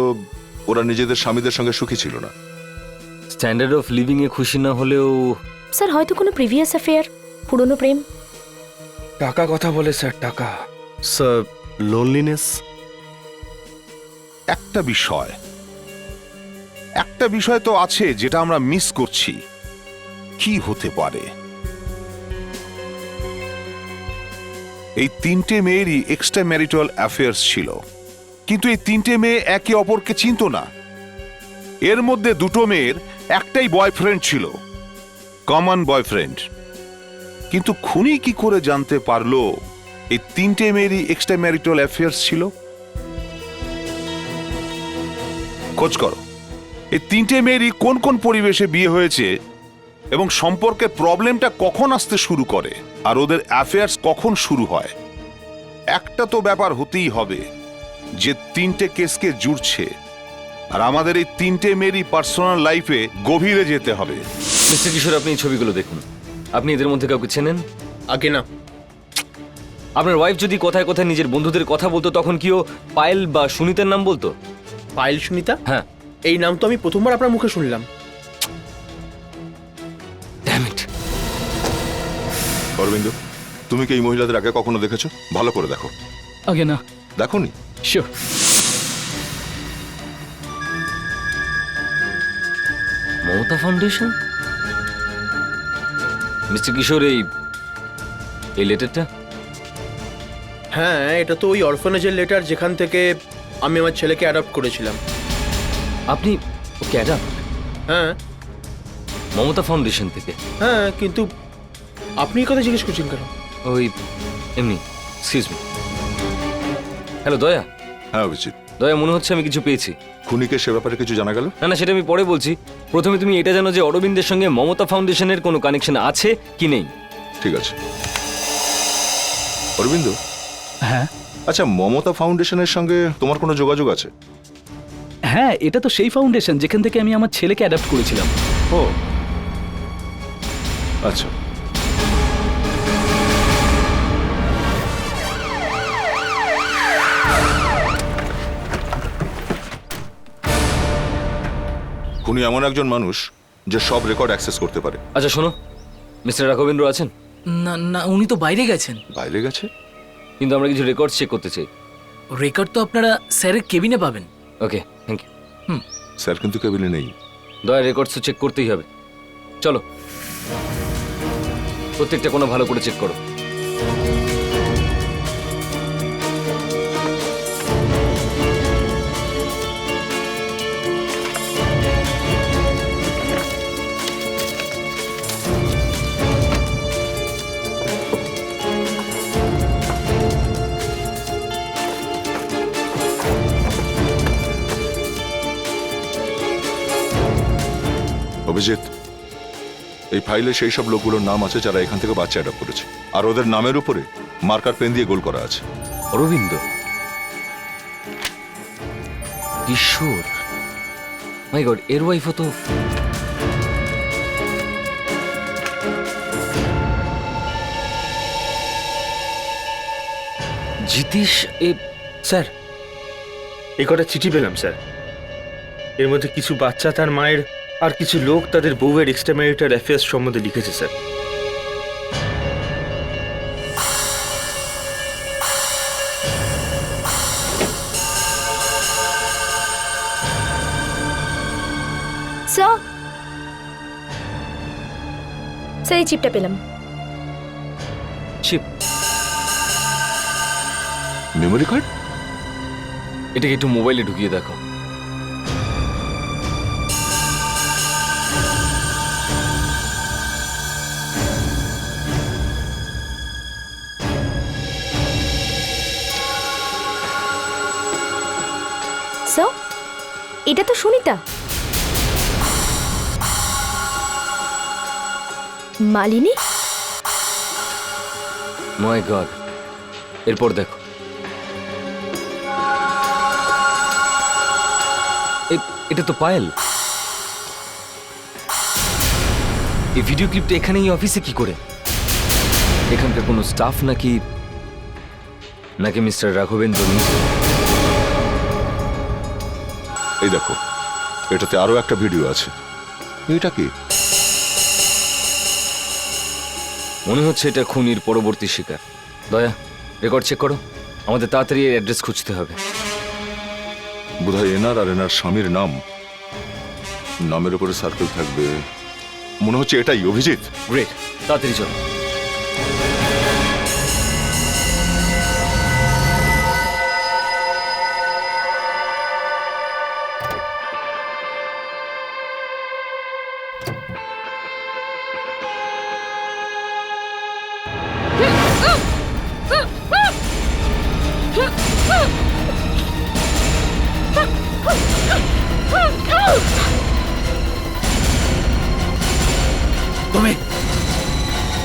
ওরা নিজেদের স্বামীদের সঙ্গে সুখী ছিল না।
স্ট্যান্ডার্ড অফ লিভিং এ খুশি না হলেও
স্যার হয়তো কোনো প্রিভিয়াস অ্যাফেয়ার, পুরনো প্রেম।
টাকা কথা বলে স্যার, টাকা।
Sir loneliness.
একটা বিষয় তো আছে যেটা আমরা মিস করছি। কি হতে পারে? এই 3টে মেয়েরই এক্সট্রা ম্যারিটাল অ্যাফেয়ার্স ছিল, কিন্তু এই 3টে মেয়ে একে অপরকে চিনত না। এর মধ্যে 2টো মেয়ের একটাই বয়ফ্রেন্ড ছিল, কমন বয়ফ্রেন্ড। কিন্তু খুনি কি করে জানতে পারলো এই 3টে মেয়েরই এক্সট্রা ম্যারিটাল অ্যাফেয়ার্স ছিল? খোঁজ করো, এই তিনটে মেয়েরই কোন কোন পরিবেশে বিয়ে হয়েছে এবং সম্পর্কে প্রবলেমটা কখন আসতে শুরু করে আর ওদের অ্যাফেয়ার্স কখন শুরু হয়, একটা তো ব্যাপার হতেই হবে যে তিনটে কেসকে জুড়ছে, আর আমাদের এই তিনটে মেয়েরই পার্সোনাল লাইফে গভীরে যেতে হবে।
মিস্টার কিশোর, আপনি এই ছবিগুলো দেখুন। আপনি এদের মধ্যে কাউকে চেনেন?
আগে না।
আপনার ওয়াইফ যদি কথায় কথায় নিজের বন্ধুদের কথা বলতো, তখন কি ও পায়েল বা সুনিতার নাম বলতো?
পায়েল সুনিতা?
হ্যাঁ।
এই নাম তো আমি প্রথমবার আপনার মুখে শুনলাম।
অরবিন্দ, তুমি কি এই মহিলাদের আগে কখনো দেখেছো? ভালো করে দেখো।
আগে না।
দেখোনি?
শিওর।
মমতা ফাউন্ডেশন? মিস্টার কিশোর, এই লেটারটা?
হ্যাঁ, এটা তো ওই অরফানেজের লেটার যেখান থেকে আমি আমার ছেলেকে অ্যাডপ্ট করেছিলাম।
আপনি ওকে অ্যাডাপ্ট?
হ্যাঁ।
মমতা ফাউন্ডেশন থেকে?
হ্যাঁ, কিন্তু আপনি এই কথা জিজ্ঞেস করছেন কেন?
ওই এমনি। Excuse me. হ্যালো দয়া।
হ্যাঁ অভিজিৎ।
দয়া, মনে হচ্ছে আমি কিছু পেয়েছি।
খুনিকে সে ব্যাপারে কিছু জানা গেল?
না না, সেটা আমি পরে বলছি। প্রথমে তুমি এটা জানো যে অরবিন্দের সঙ্গে মমতা ফাউন্ডেশনের কোনো কানেকশন আছে কি নেই?
ঠিক আছে। অরবিন্দ,
হ্যাঁ
আচ্ছা, মমতা ফাউন্ডেশনের সঙ্গে তোমার কোনো যোগাযোগ আছে?
হ্যাঁ, এটা তো সেই ফাউন্ডেশন যেখান থেকে আমি আমার ছেলেকে অ্যাডাপ্ট করেছিলাম।
ও আচ্ছা। খুনি এমন একজন মানুষ যে সব রেকর্ড অ্যাক্সেস করতে পারে।
আচ্ছা শোনো, মিস্টার রাঘবেন্দ্র আছেন?
না না, উনি তো বাইরে গেছেন।
বাইরে গেছে?
কিন্তু আমরা কিছু রেকর্ড চেক করতে চাই।
রেকর্ড তো আপনারা স্যারের কেবিনে পাবেন।
ওকে, থ্যাংক ইউ।
স্যার কিন্তু কেবিনে নেই।
দয়া, রেকর্ডস তো চেক করতেই হবে। চলো, প্রত্যেকটা কোনো ভালো করে চেক করো।
অভিজিৎ, এই ফাইলে সেই সব লোকগুলোর নাম আছে যারা এখান থেকে বাচ্চা অ্যাডপ্ট করেছে, আর ওদের নামের উপরে মার্কার পেন দিয়ে গোল করা আছে।
অরবিন্দ, কিশোর, মাই গড, এর ওয়াইফও তো। জিতেশ,
স্যার, এই কটা চিঠি পেলাম স্যার। এর মধ্যে কিছু বাচ্চা তার মায়ের আর কিছু লোক তাদের বউয়ের এক্সট্রা ম্যারিটাল অ্যাফেয়ার্স সম্বন্ধে লিখেছে স্যার।
স্যার, এই চিপটা পেলাম।
চিপ?
Memory card?
এটাকে একটু মোবাইলে ঢুকিয়ে দেখো।
স্যার, এটা তো সুনিতা। মালিনী?
মাই গড, এরপর দেখো। এটা তো পায়েল। এই ভিডিও ক্লিপটা এখানে এই অফিসে কি করে? এখানকার কোনো স্টাফ নাকি মিস্টার রাঘবেন্দ্র?
এই দেখো, এটাতে আরো একটা ভিডিও আছে। এটা কি?
মনে হচ্ছে এটা খুনির পরবর্তী শিকার। দয়া, রেকর্ড চেক করো। আমাদের তাড়াতাড়ি এর অ্যাড্রেস খুঁজতে হবে।
বোধহয় এনার আর এনার স্বামীর নামের উপরে সার্কেল থাকবে। মনে হচ্ছে এটাই অভিজিৎ।
গ্রেট, তাড়াতাড়ি চলো।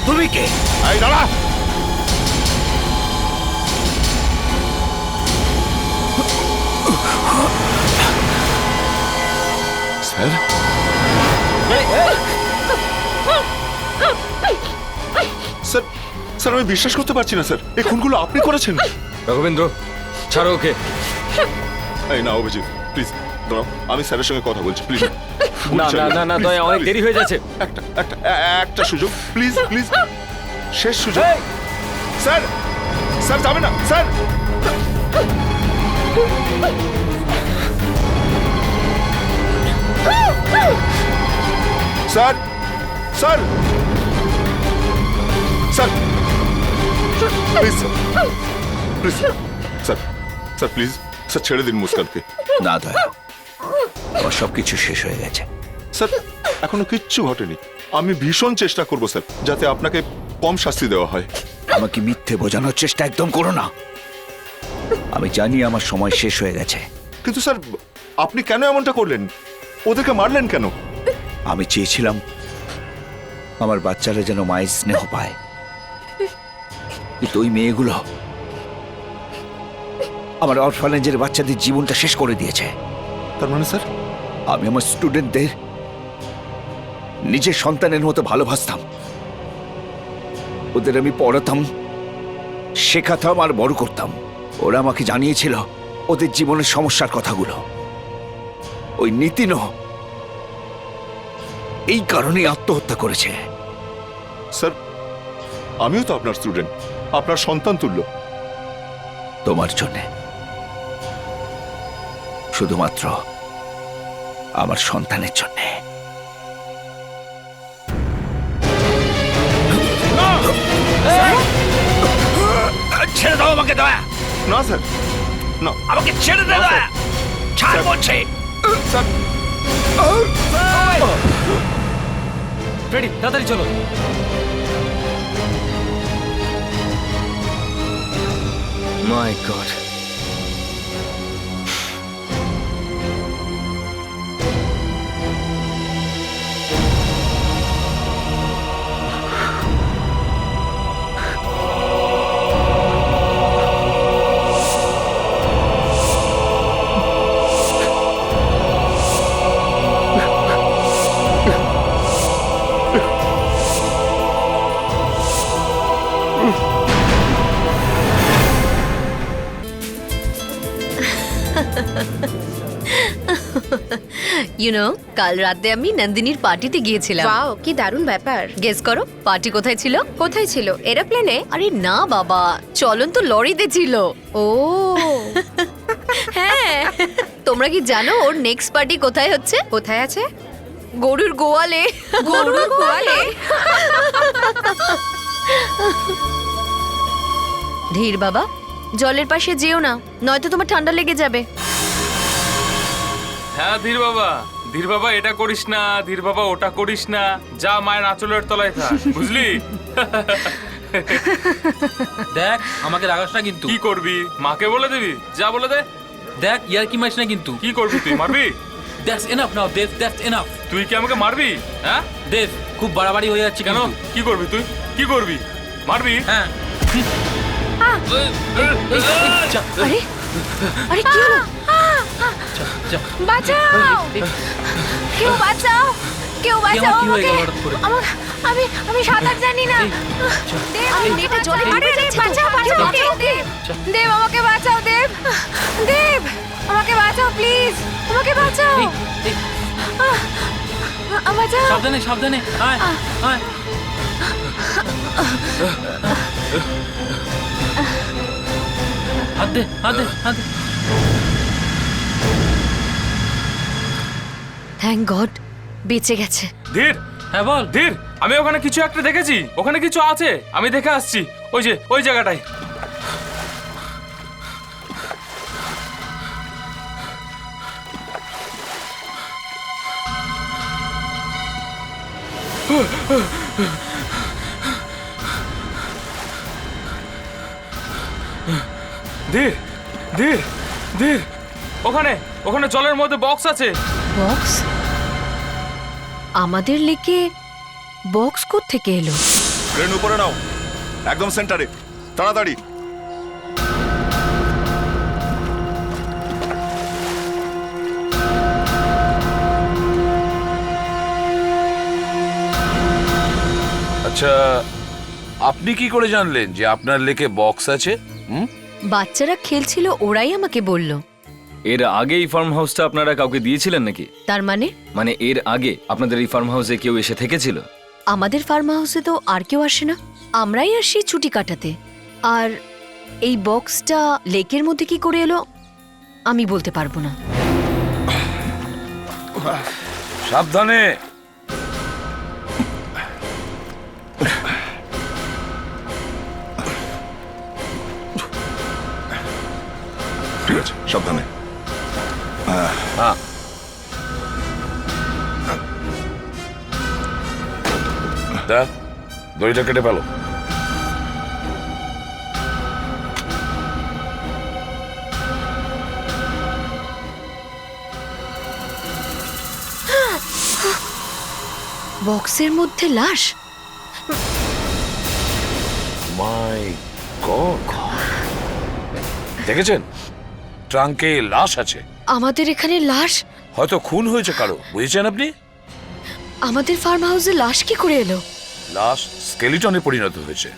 তুমি কে?
এই দাঁড়া! স্যার, স্যার, স্যার আমি বিশ্বাস করতে পারছি না স্যার, এই খুনগুলো আপনি করেছেন?
রাঘবেন্দ্র, ছাড়ো ওকে।
এই না অভিজিৎ, প্লিজ দাঁড়াও, আমি স্যারের সঙ্গে কথা বলছি, প্লিজ।
না না না না, দয়া, অনেক দেরি হয়ে যাচ্ছে।
একটা সুযোগ, প্লিজ প্লিজ, শেষ সুযোগ। স্যার, স্যার যাবে না sir. Sir, sir, sir, please sir, please sir, sir please sir, ছেড়ে দিন মুস্কানকে।
না দয়া, আমার সবকিছু শেষ হয়ে গেছে।
স্যার এখনো কিচ্ছু ঘটেনি, আমি ভীষণ চেষ্টা করব স্যার, যাতে আপনাকে কম শাস্তি দেওয়া হয়।
আমাকে মিথ্যে বোঝানোর চেষ্টা একদম করো না। আমি জানি আমার সময় শেষ হয়ে গেছে।
কিন্তু স্যার আপনি কেন এমনটা করলেন? ওদেরকে মারলেন কেন?
আমি চেয়েছিলাম আমার বাচ্চারা যেন মায়ের স্নেহ পায়, কিন্তু ওই মেয়েগুলো আমার অরফানেজের বাচ্চাদের জীবনটা শেষ করে দিয়েছে।
তার মানে স্যার,
আমি আমার স্টুডেন্টদের নিজের সন্তানের মতো ভালোবাসতাম, ওদের আমি পড়াতাম, শেখাতাম আর বড় করতাম। ওরা আমাকে জানিয়েছিল ওদের জীবনের সমস্যার কথাগুলো। ওই নীতিনও এই কারণেই আত্মহত্যা করেছে।
স্যার আমিও তো আপনার স্টুডেন্ট, আপনার সন্তান তুল্য।
তোমার জন্যে, শুধুমাত্র আমার সন্তানের জন্যে। ছেড়ে দাও আমাকে দয়া।
না স্যার, না,
আমাকে ছেড়ে দে দয়া। ছাড় বলছে।
স্যার,
ফ্রেডি, তাড়াতাড়ি চলো।
মাই গড।
কাল রাতে আমি নন্দিনীর পার্টিতে গিয়েছিলাম।
ওয়াও, কি দারুণ ব্যাপার।
গেস করো পার্টি কোথায় ছিল?
কোথায় ছিল? এরোপ্লেনে?
আরে না বাবা, চলন্ত লরিতে ছিল।
ও
হ্যাঁ, তোমরা কি জানো ওর নেক্সট পার্টি কোথায় হচ্ছে?
কোথায় আছে?
গরুর গোয়ালে।
গরুর গোয়ালে?
ধীর বাবা, জলের পাশে যেও না, নয়তো তোমার ঠান্ডা লেগে যাবে।
হ্যাঁ ধীর বাবা, ধীর বাবা এটা করিস না, ধীর বাবা ওটা করিস না, যা মায়ের আঁচলের তলায় থাক, বুঝলি?
দেখ, আমাকে রাগাস না কিন্তু।
কি করবি? মাকে বলে দিবি? যা বলে দে।
দেখ, ইয়ার কি মারিস না কিন্তু।
কি করবি তুই? মারবি?
That's enough now Dev, that's enough.
তুই কি আমাকে মারবি? হ্যাঁ
দেব, খুব বাড়াবাড়ি হয়ে যাচ্ছে
কেন?
কিন্তু।
কি করবি তুই? কি করবি? মারবি?
হ্যাঁ।
আরে আরে কি হলো?
বাঁচাও, কেউ বাঁচাও, কেউ বাঁচাও
কি হয়ে
আমাকে।
গেল হঠাৎ করে?
আমি সাঁতার জানি না। দেব,
আমি মেয়েটা জলে
আরে,
ডুবে যাচ্ছে তো।
বাঁচাও, বাঁচাও আমাকে। দেব, দেব আমাকে বাঁচাও, দেব, দেব আমাকে বাঁচাও প্লিজ, আমাকে বাঁচাও। বাঁচাও।
সাবধানে সাবধানে, আয় আয়। হাত দে, হাত দে, হাত দে।
থ্যাংক গড, বেঁচে গেছে।
ধীর,
হ্যাঁ বল।
ধীর, আমি ওখানে কিছু একটা দেখেছি, ওখানে কিছু আছে, আমি দেখে আসছি। ওই যে ওই জায়গাটায়। ধীর, ধীর, ধীর, ওখানে ওখানে জলের মধ্যে বক্স আছে।
বক্স? আমাদের লেকে বক্স থেকে এলো?
ট্রেন উপরে নাও, একদম সেন্টারে, তাড়াতাড়ি।
আচ্ছা, আপনি কি করে জানলেন যে আপনার লেকে বক্স আছে?
বাচ্চারা খেলছিল, ওরাই আমাকে বলল।
এর আগে এই ফার্ম হাউসটা আপনারা কাউকে দিয়েছিলেন নাকি?
তার মানে?
মানে এর আগে আপনাদের এই ফার্ম হাউসে কেউ এসে থেকেছিল?
আমাদের ফার্ম হাউসে তো আর কেউ আসে না, আমরাই আসি ছুটি কাটাতে। আর এই বক্সটা লেকের মধ্যে কি করে এলো আমি বলতে পারবো না।
সাবধানে।
ঠিক আছে, সাবধানে।
হ্যাঁ, দড়িটা কেটে ফেলো।
বক্সের মধ্যে লাশ?
মাই গড, দেখেছেন? ট্রাঙ্কে লাশ আছে।
আমাদের এখানে লাশ?
হয়তো খুন হয়েছে কারো, বুঝেছেন আপনি?
আমাদের ফার্ম হাউসে লাশ কি করে এলো?
লাশ স্কেলিটনে পরিণত হয়েছে।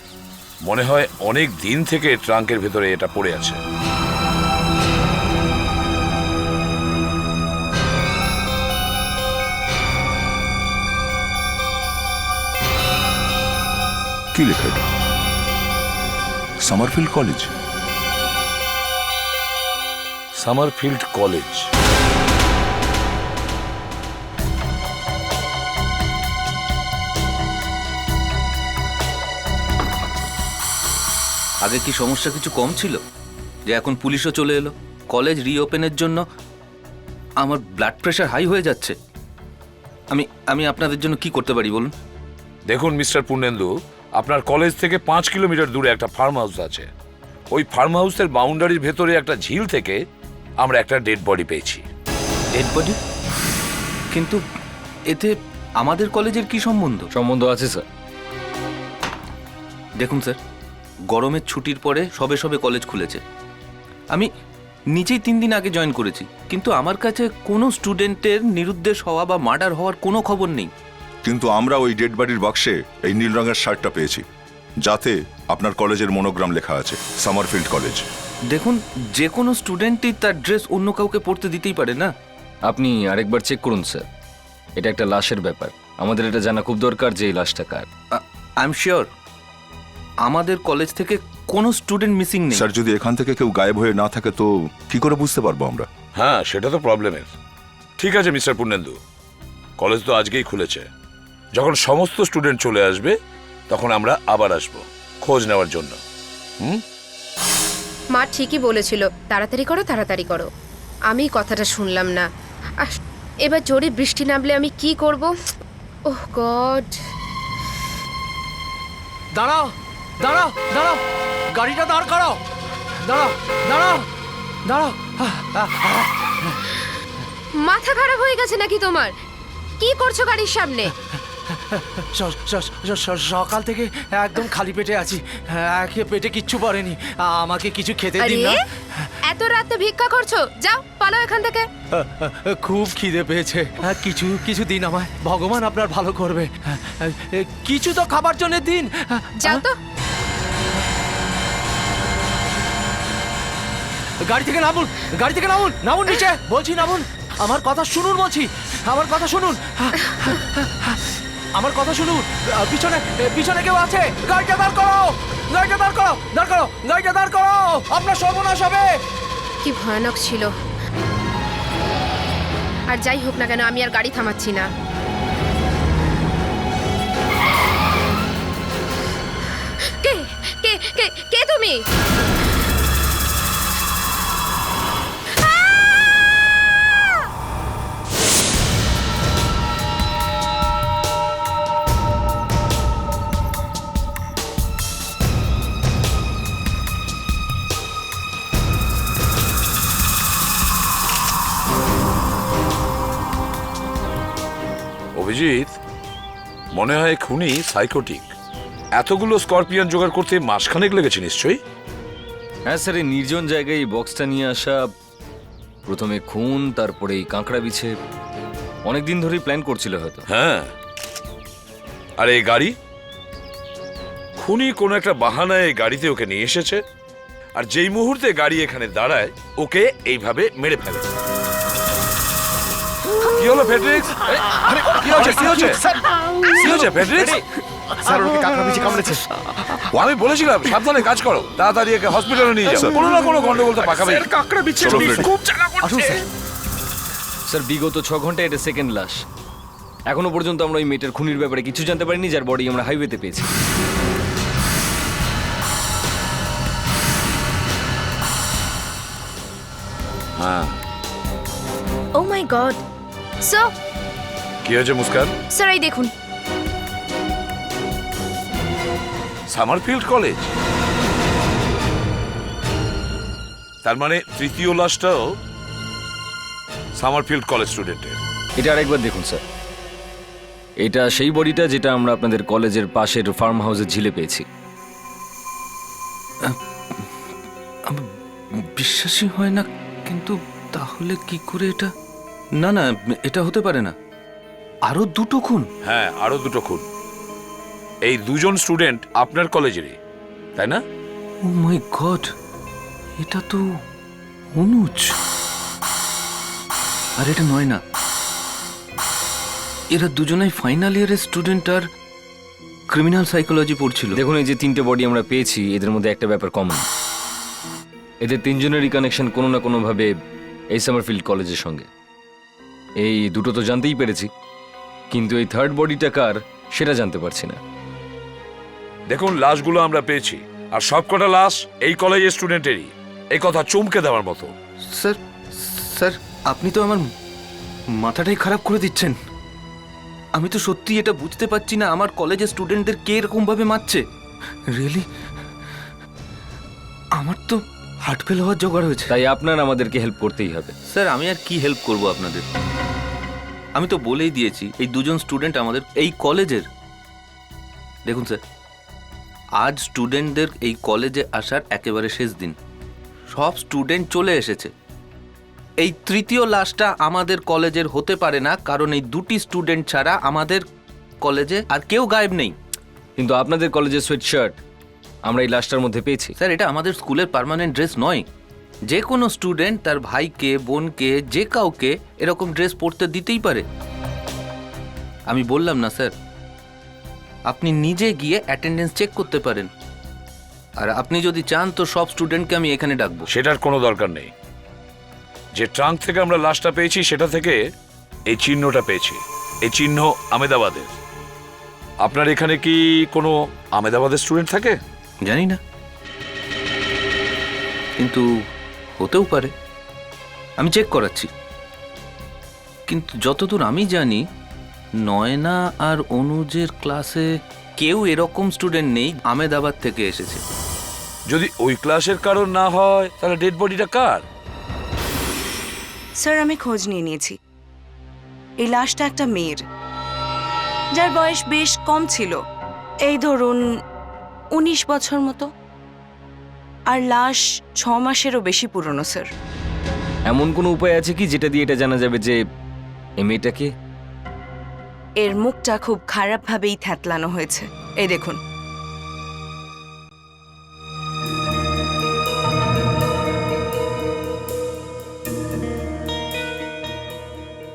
মনে হয় অনেক দিন থেকে ট্রাঙ্কের ভেতরে এটা পড়ে আছে।
কি লেখা এটা? সামারফিল্ড কলেজ।
সামারফিল্ড কলেজ।
আগে কি সমস্যা কিছু কম ছিল যে এখন পুলিশও চলে এলো? কলেজ রিওপেনের জন্য আমার ব্লাড প্রেশার হাই হয়ে যাচ্ছে। আমি আমি আপনাদের জন্য কি করতে পারি বলুন?
দেখুন মিস্টার পূর্ণেন্দু, আপনার কলেজ থেকে 5 কিলোমিটার দূরে একটা ফার্ম হাউস আছে। ওই ফার্ম হাউসের বাউন্ডারির ভেতরে একটা ঝিল থেকে আমরা একটা ডেড বডি পেয়েছি।
Dead body? কিন্তু এতে আমাদের কলেজের কি সম্বন্ধ? সম্বন্ধ আছে স্যার। দেখুন স্যার, গরমের ছুটির পরে সবে সবে কলেজ খুলেছে। আমি নিজেই 3 দিন আগে জয়েন করেছি, কিন্তু আমার কাছে কোনো স্টুডেন্টের নিরুদ্দেশ হওয়া বা মার্ডার হওয়ার কোনো খবর নেই।
কিন্তু আমরা ওই ডেড বডির বাক্সে এই নীল রঙের শার্টটা পেয়েছি, যাতে আপনার কলেজের মনোগ্রাম লেখা আছে, সামারফিল্ড কলেজ।
দেখুন, যে কোনো স্টুডেন্টই তার ড্রেস অন্য কাউকে পরতে দিতেই পারে না। আপনি আরেকবার চেক করুন স্যার, এটা একটা লাশের ব্যাপার। আমাদের এটা জানা খুব দরকার যে এই লাশটা কার। আই এম শিওর আমাদের কলেজ থেকে কোনো স্টুডেন্ট মিসিং নেই।
স্যার, যদি এখান থেকে কেউ গায়েব হয়ে না থাকে তো কি করে বুঝতে পারবো আমরা?
হ্যাঁ, সেটা তো প্রবলেমের। ঠিক আছে মিস্টার পূর্ণেন্দু, কলেজ তো আজকেই খুলেছে। যখন সমস্ত স্টুডেন্ট চলে আসবে তখন আমরা আবার আসবো খোঁজ নেওয়ার জন্য।
মা ঠিকই বলেছিল, তাড়াতাড়ি করো তাড়াতাড়ি করো। আমি কথাটা শুনলাম না। আর এবার জোরে বৃষ্টি নামলে আমি কি করব? ওহ গড!
দাঁড়াও দাঁড়াও দাঁড়াও, গাড়িটা দাঁড় করাও। দাঁড়াও দাঁড়াও দাঁড়াও।
মাথা খারাপ হয়ে গেছে নাকি তোমার? কি করছো গাড়ির সামনে?
সকাল থেকে একদম খালি পেটে আছি, পেটে কিচ্ছু পড়েনি। আমাকে কিছু খেতে দিন না।
এত রাতে ভিক্ষা করছো? যাও পালাও এখান থেকে।
খুব খিদে পেয়েছে, কিছু কিছু দিন আমায়, ভগবান আপনার ভালো করবে। কিছু তো খাবার জন্য দিন।
যাও তো।
গাড়ি থেকে নামুন, গাড়ি থেকে নামুন, নামুন নিচে বলছি, নামুন। আমার কথা শুনুন বলছি, আমার কথা শুনুন, আমার কথা শুনুন। পিছনে পিছনে কেউ আছে? গাড়িটা দাঁড় করো, গাড়িটা দাঁড় করো, দাঁড় করো, গাড়িটা দাঁড় করো। আপনার সর্বনাশ হবে।
কি ভয়ানক ছিল। আর যাই হোক না কেন, আমি আর গাড়ি থামাচ্ছি না। কে কে কে কে তুমি?
অভিজিৎ, মনে হয় খুনি সাইকোটিক। এতগুলো স্করপিয়ন জোগাড় করতে মাসখানেক লেগেছে নিশ্চয়ই।
হ্যাঁ স্যার, এই নির্জন জায়গায় এই বক্সটা নিয়ে আসা, প্রথমে খুন, তারপরে এই কাঁকড়া বিছে, অনেকদিন ধরেই প্ল্যান করছিল হয়তো।
হ্যাঁ, আর এই গাড়ি, খুনি কোনো একটা বাহানায় এই গাড়িতে ওকে নিয়ে এসেছে, আর যেই মুহূর্তে গাড়ি এখানে দাঁড়ায় ওকে এইভাবে মেরে ফেলে। কি হলো ফেডরিক্স? কি হচ্ছে কি হচ্ছে কি হচ্ছে ফেডরিক্স?
স্যার ওকে কাঁকড়া বিছে কামড়েছে।
আমি বলেছিলাম সাবধানে কাজ করো, তাড়াতাড়ি একে হসপিটালে নিয়ে যাও, কোনো না কোনো গন্ডগোল তো পাকাবেই।
কাঁকড়া বিছে খুব জ্বালা
আসুন
করছে।
স্যার। স্যার বিগত 6 ঘন্টায় এটা সেকেন্ড লাশ। এখনো পর্যন্ত আমরা ওই মেয়েটার খুনির ব্যাপারে কিছু জানতে পারিনি, যার বডি আমরা হাইওয়েতে পেয়েছি।
হ্যাঁ,
ও মাই গড। স্যার,
কি হয়েছে মুস্কান?
স্যার এই দেখুন।
সামারফিল্ড কলেজ, তার মানে তৃতীয় লাশটাও সামারফিল্ড কলেজ স্টুডেন্টের।
এটা আরেকবার দেখুন স্যার, এটা সেই বডিটা যেটা আমরা আপনাদের কলেজের পাশের ফার্ম হাউসের ঝিলে পেয়েছি।
বিশ্বাসই হয় না, কিন্তু তাহলে কি করে এটা? না না, এটা হতে পারে না। আরো দুটো খুন?
হ্যাঁ, আরো দুটো খুন। এই দুজন স্টুডেন্ট আপনার কলেজেরই, তাই না?
ও মাই গড, এটা তো অনুজ। আর এটা নয় না, এরা দুজনেই ফাইনাল ইয়ারের স্টুডেন্ট আর ক্রিমিনাল সাইকোলজি পড়ছিল।
দেখুন, এই যে 3টে বডি আমরা পেয়েছি, এদের মধ্যে একটা ব্যাপার কমন। এদের 3জনেরই কানেকশন কোনো না কোনোভাবে এই সামারফিল্ড কলেজের সঙ্গে। এই দুটো তো জানতেই পেরেছি, কিন্তু এই থার্ড বডিটা কার সেটা জানতে পারছি না।
দেখুন, লাশগুলো আমরা পেয়েছি, আর সবকটা লাশ এই কলেজের স্টুডেন্টেরই। এই কথা চমকে দেওয়ার মতো।
স্যার, স্যার আপনি তো আমার মাথাটাই খারাপ করে দিচ্ছেন। আমি তো সত্যি এটা বুঝতে পারছি না, আমার কলেজের স্টুডেন্টদের কে এরকম ভাবে মারছে। রিয়েলি আমার তো হার্ট ফেল হওয়ার জোগাড় হয়েছে।
তাই আপনার আমাদেরকে হেল্প করতেই হবে।
স্যার আমি আর কি হেল্প করব আপনাদের? আমি তো বলেই দিয়েছি এই দুজন স্টুডেন্ট আমাদের এই কলেজের। দেখুন স্যার, আজ স্টুডেন্টদের এই কলেজে আসার একেবারে শেষ দিন। সব স্টুডেন্ট চলে এসেছে। এই তৃতীয় লাশটা আমাদের কলেজের হতে পারে না, কারণ এই দুটি স্টুডেন্ট ছাড়া আমাদের কলেজে আর কেউ গায়েব নেই।
কিন্তু আপনাদের কলেজের সোয়েট শার্ট আমরা এই লাশটার মধ্যে পেয়েছি।
স্যার এটা আমাদের স্কুলের পার্মানেন্ট ড্রেস নয়। যে কোনো স্টুডেন্ট তার ভাইকে, বোনকে, যে কাউকে এরকম ড্রেস পরতে দিতেই পারে। আমি বললাম না স্যার, আপনি নিজে গিয়ে অ্যাটেন্ডেন্স চেক করতে পারেন। আর আপনি যদি চান তো সব স্টুডেন্টকে আমি এখানে ডাকবো।
সেটার কোনো দরকার নেই। যে ট্রাঙ্ক থেকে আমরা লাশটা পেয়েছি সেটা থেকে এই চিহ্নটা পেয়েছি। এই চিহ্ন আমেদাবাদের। আপনার এখানে কি কোনো আমেদাবাদের স্টুডেন্ট থাকে?
জানি না, কিন্তু হতেও পারে। আমি চেক করাচ্ছি। কিন্তু যতদূর আমি জানি, নয়না আর অনুজের ক্লাসে কেউ এরকম স্টুডেন্ট নেই আমেদাবাদ থেকে এসেছে।
যদি ওই ক্লাসের কারণ না হয় তাহলে ডেড বডিটা কার?
স্যার আমি খোঁজ নিয়ে নিয়েছি। এই লাশটা একটা মেয়ের, যার বয়স বেশ কম ছিল, এই ধরুন 19 বছর মতো। আর লাশ 6 মাসেরও বেশি পুরনো স্যার।
এমন কোনো উপায় আছে কি যেটা দিয়ে এটা জানা যাবে যে এই মেয়েটাকে?
এর মুখটা খুব খারাপভাবেই থ্যাতলানো হয়েছে। এই দেখুন,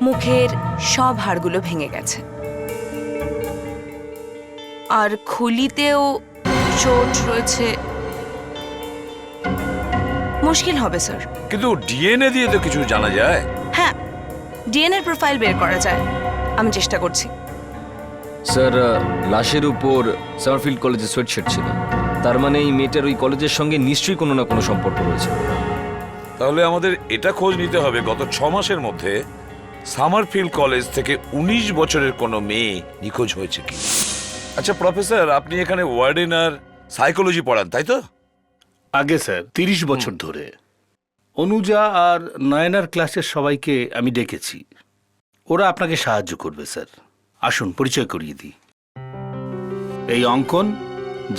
মুখের সব হাড়গুলো ভেঙে গেছে, আর খুলিতেও চোট রয়েছে। মুশকিল হবে স্যার।
কিন্তু ডিএনএ দিয়ে তো কিছু জানা যায়।
হ্যাঁ, ডিএনএ প্রোফাইল বের করা যায়, আমি চেষ্টা করছি।
স্যার, লাশের উপর সামারফিল্ড কলেজের সোয়েটশার্ট ছিল, তার মানে এই মেয়েটার ওই কলেজের সঙ্গে নিশ্চয়ই কোনো না কোনো সম্পর্ক রয়েছে।
তাহলে আমাদের এটা খোঁজ নিতে হবে গত 6 মাসের মধ্যে সামারফিল্ড কলেজ থেকে 19 বছরের কোনো মেয়ে নিখোঁজ হয়েছে কি। আচ্ছা প্রফেসর, আপনি এখানে ওয়ার্ডেন আর সাইকোলজি পড়ান, তাই তো?
আগে স্যার 30 বছর ধরে। অনুজা আর নয়নার ক্লাসের সবাইকে আমি ডেকেছি, ওরা আপনাকে সাহায্য করবে স্যার।
আসুন পরিচয় করিয়ে দিই। এই Ankan,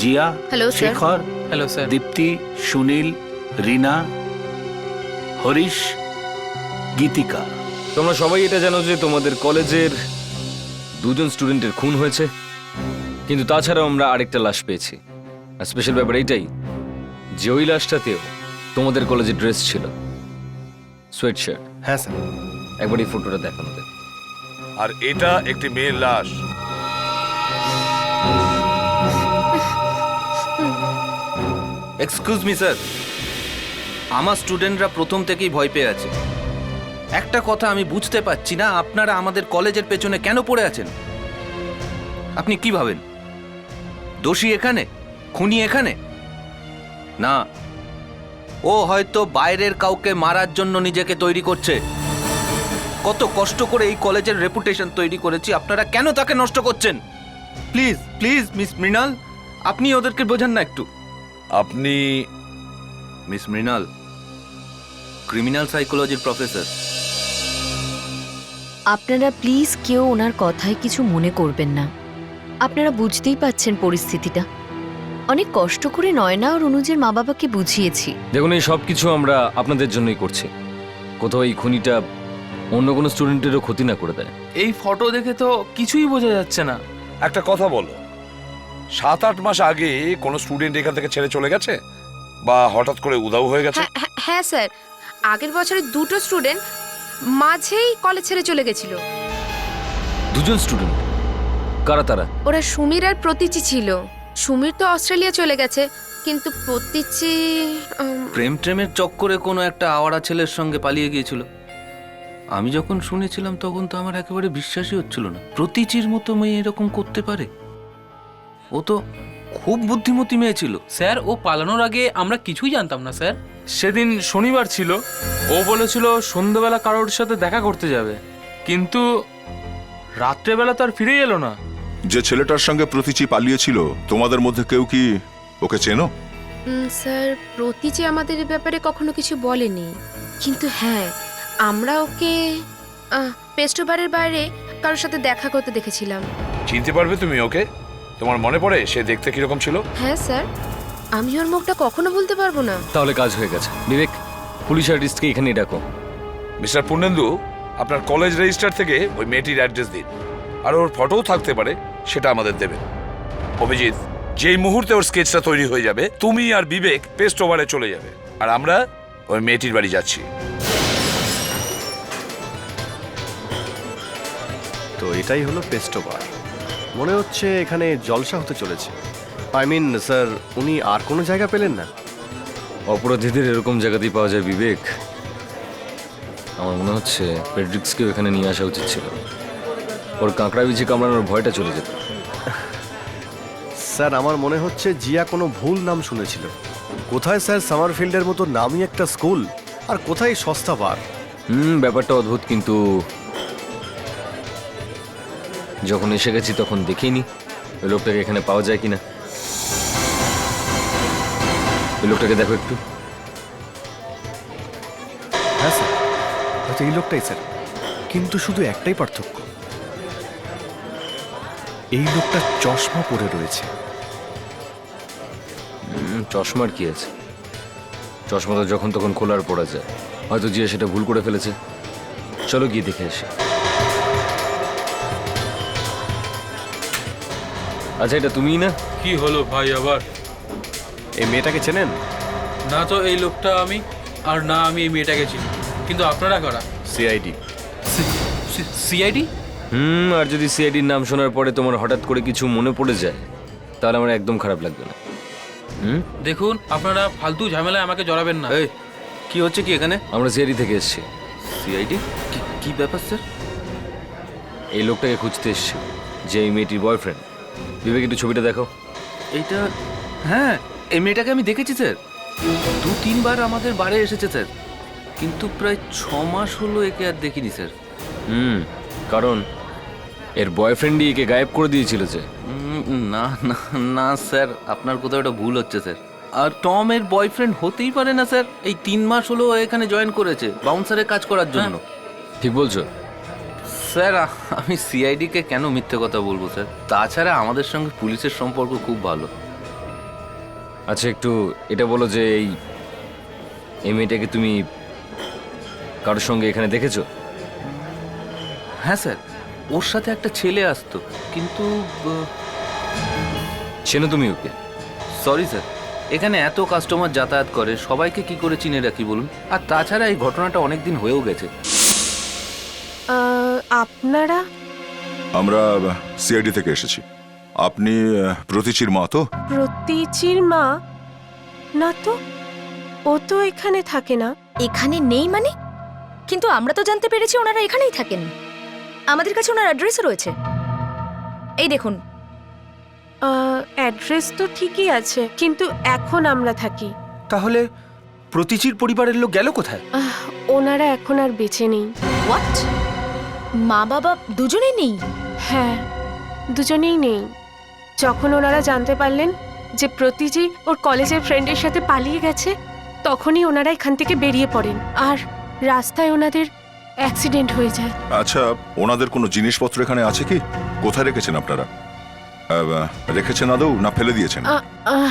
Jiya,
hello sir.
Shekhar,
hello sir.
Deepti, Sunil, Rina, Harish, Geetika.
তোমরা সবাই এটা জানো যে তোমাদের কলেজের 2 জন স্টুডেন্টের খুন হয়েছে, কিন্তু তাছাড়াও আমরা আরেকটা লাশ পেয়েছি। আর স্পেশাল ব্যাপার এইটাই যে ওই লাশটাতেও তোমাদের কলেজের ড্রেস ছিল, সোয়েট শার্ট।
হ্যাঁ স্যার।
একবার এই ফটোটা দেখানো দেখ।
আর এটা একটি মেয়ের লাশ।
এক্সকিউজ মি স্যার, আমার স্টুডেন্টরা প্রথম থেকেই ভয় পেয়ে আছে। একটা কথা আমি বুঝতে পারছি না, আপনারা আমাদের কলেজের পেছনে কেন পড়ে আছেন? আপনি কি ভাবেন দোষী এখানে, খুনি এখানে? না, ও হয়তো বাইরের কাউকে মারার জন্য নিজেকে তৈরি করছে। কত কষ্ট করে এই কলেজের রেপুটেশন তৈরি করেছি, আপনারা কেন তাকে নষ্ট করছেন? প্লিজ প্লিজ মিস মৃণাল, আপনি ওদেরকে বোঝান না একটু।
আপনি
মিস মৃণাল, ক্রিমিনাল সাইকোলজির প্রফেসর।
আপনারা প্লিজ কেউ ওনার কথায় কিছু মনে করবেন না। আপনারা বুঝতেই পাচ্ছেন পরিস্থিতিটা। অনেক কষ্ট করে নয়না আর অনুজের মা বাবাকে বুঝিয়েছি।
দেখুন, এই সব কিছু আমরা আপনাদের জন্যই করছি। কোথাও এই খুনিটা অন্য কোনো স্টুডেন্টেরও ক্ষতি না করে দেয়।
এই ফটো দেখে তো কিছুই বোঝা যাচ্ছে না।
একটা কথা বলো, 7-8 মাস আগে কোনো স্টুডেন্ট এখান থেকে ছেড়ে চলে গেছে বা হঠাৎ করে উধাও হয়ে গেছে?
হ্যাঁ স্যার, আগের বছরে 2টো স্টুডেন্ট মাঝেই কলেজ ছেড়ে চলে গেছিল।
2 জন স্টুডেন্ট? কারা তারা?
ওরা সুমির আর প্রতীচি ছিল। সুমির তো অস্ট্রেলিয়া চলে গেছে, কিন্তু প্রতীচি
প্রেমের চক্করে কোনো একটা আওয়ারা ছেলের সঙ্গে পালিয়ে গিয়েছিল। আমি যখন শুনেছিলাম তখন তো আমার একেবারে বিশ্বাসই হচ্ছিল না, প্রতীচির মতো মেয়ে এরকম করতে পারে। ও তো খুব বুদ্ধিমতী মেয়ে ছিল।
স্যার, ও পালানোর আগে আমরা কিছুই জানতাম না স্যার। সেদিন শনিবার ছিল, ও বলেছিল সন্ধ্যাবেলা কারোর সাথে দেখা করতে যাবে, কিন্তু রাত্রেবেলা তো আর ফিরে এলো না।
যে ছেলেটার সঙ্গে প্রতীচি পালিয়েছিল, তোমাদের মধ্যে কেউ কি ওকে চেনো?
স্যার, প্রতীচি আমাদের এ ব্যাপারে কখনো কিছু বলেনি, কিন্তু হ্যাঁ, আমরা ওকে পেস্টোবারের বাইরে কারোর সাথে দেখা করতে দেখেছিলাম।
চিনতে পারবে তুমি ওকে? তোমার মনে পড়ে সে দেখতে কিরকম ছিল?
হ্যাঁ স্যার, আমি ওর মুখটা কখনো ভুলতে পারবো না।
তাহলে কাজ হয়ে গেছে। বিবেক, পুলিশ আর্টিস্টকে এখানে ডাকো।
মিস্টার পূর্ণেন্দু, আপনার কলেজ রেজিস্টার থেকে ওই মেয়েটির অ্যাড্রেস দিন, আর ওর ফটোও থাকতে পারে, সেটা আমাদের দেবেন। অভিজিৎ, যেই মুহূর্তে ওর স্কেচটা তৈরি হয়ে যাবে, তুমি আর বিবেক পেস্ট ওভারে চলে যাবে, আর আমরা ওই মেয়েটির বাড়ি যাচ্ছি।
তো এটাই হলো পেস্টোবার। মনে হচ্ছে এখানে জলসা হতে চলেছে। আই মিন স্যার, উনি আর কোনো জায়গা পেলেন না?
অপরাধীদের এরকম জায়গাতেই পাওয়া যায় বিবেক। আমার মনে হচ্ছে ফ্রেডরিক্সকেও এখানে নিয়ে আসা উচিত ছিল। ওর কাঁকড়া বিছে কামড়ানোর ভয়টা চলে যেত।
স্যার, আমার মনে হচ্ছে জিয়া কোনো ভুল নাম শুনেছিল। কোথায় স্যার সামারফিল্ডের মতো নামই একটা স্কুল, আর কোথায় সস্তা বার।
ব্যাপারটা অদ্ভুত, কিন্তু যখন এসে গেছি তখন দেখিনি ওই লোকটাকে এখানে পাওয়া যায় কিনা। ওই লোকটাকে দেখো একটু।
হ্যাঁ স্যার, হয়তো এই লোকটাই স্যার, কিন্তু শুধু একটাই পার্থক্য, এই লোকটা চশমা পরে রয়েছে।
চশমার কি আছে? চশমা তো যখন তখন খোলার পড়া যায়। হয়তো জিয়া সেটা ভুল করে ফেলেছে। চলো গিয়ে দেখে আসি। আচ্ছা, এটা তুমিই না?
কি হলো ভাই আবার?
এই মেয়েটাকে চেনেন?
না তো এই লোকটা আমি, আর না আমি এই মেয়েটাকে চিনি। কিন্তু আপনারা কারা?
সিআইডি।
সিআইডি?
আর যদি সিআইডির নাম শোনার পরে তোমার হঠাৎ করে কিছু মনে পড়ে যায়, তাহলে আমার একদম খারাপ লাগবে না।
দেখুন, আপনারা ফালতু ঝামেলায় আমাকে জড়াবেন না।
এই, কি হচ্ছে কি এখানে?
আমরা সিআইডি থেকে এসেছি।
সিআইডি? কি ব্যাপার স্যার?
এই লোকটাকে খুঁজতে এসেছি, যে এই মেয়েটির বয়ফ্রেন্ড। বিবেক, একটু ছবিটা দেখো।
এইটা? হ্যাঁ, এই মেয়েটাকে আমি দেখেছি স্যার। 2-3 বার আমাদের বাড়ি এসেছে স্যার, কিন্তু প্রায় 6 মাস হলো একে আর দেখিনি স্যার।
কারণ এর বয়ফ্রেন্ডই একে গায়েব করে দিয়েছিল যে।
না না না স্যার, আপনার কোথাও একটা ভুল হচ্ছে স্যার। আর টম এর বয়ফ্রেন্ড হতেই পারে না স্যার। এই 3 মাস হলো এখানে জয়েন করেছে বাউন্সারের কাজ করার জন্য।
ঠিক বলছো?
স্যার আমি সিআইডি কে কেন মিথ্যে কথা বলবো স্যার? তাছাড়া আমাদের সঙ্গে পুলিশের সম্পর্ক খুব ভালো।
আচ্ছা একটু এটা বলো যে এই মেয়েটাকে তুমি কারোর সঙ্গে এখানে দেখেছো?
হ্যাঁ স্যার, ওর সাথে একটা ছেলে আসতো, কিন্তু
চেনো তুমি ওকে?
সরি স্যার, এখানে এত কাস্টমার যাতায়াত করে, সবাইকে কি করে চিনে রাখি বলুন? আর তাছাড়া এই ঘটনাটা অনেক দিন হয়েও গেছে।
আপনারা?
আমরা সিআইডি থেকে এসেছি। আপনি প্রতীচির মা তো?
প্রতীচির মা? না তো, ও তো এখানে থাকে না।
এখানে নেই মানে? কিন্তু আমরা তো জানতে পেরেছি ওনারা এখানেই থাকেন। আমাদের কাছে ওনার অ্যাড্রেসও রয়েছে, এই দেখুন।
অ্যাড্রেস তো ঠিকই আছে, কিন্তু এখন আমরা থাকি।
তাহলে প্রতীচির পরিবারের লোক গেল কোথায়?
ওনারা এখন আর বেঁচে নেই।
হোয়াট? মা বাবা দুজনেই নেই?
হ্যাঁ, দুজনেই নেই। যখন ওনারা জানতে পারলেন যে প্রতীজি ওর কলেজের ফ্রেন্ডের সাথে পালিয়ে গেছে, তখনই ওনারা এখান থেকে বেরিয়ে পড়েন, আর রাস্তায় ওনাদের অ্যাক্সিডেন্ট হয়ে যায়।
আচ্ছা, ওনাদের কোনো জিনিসপত্র এখানে আছে কি? কোথায় রেখেছেন আপনারা? রেখেছেন আদৌ না ফেলে দিয়েছেন?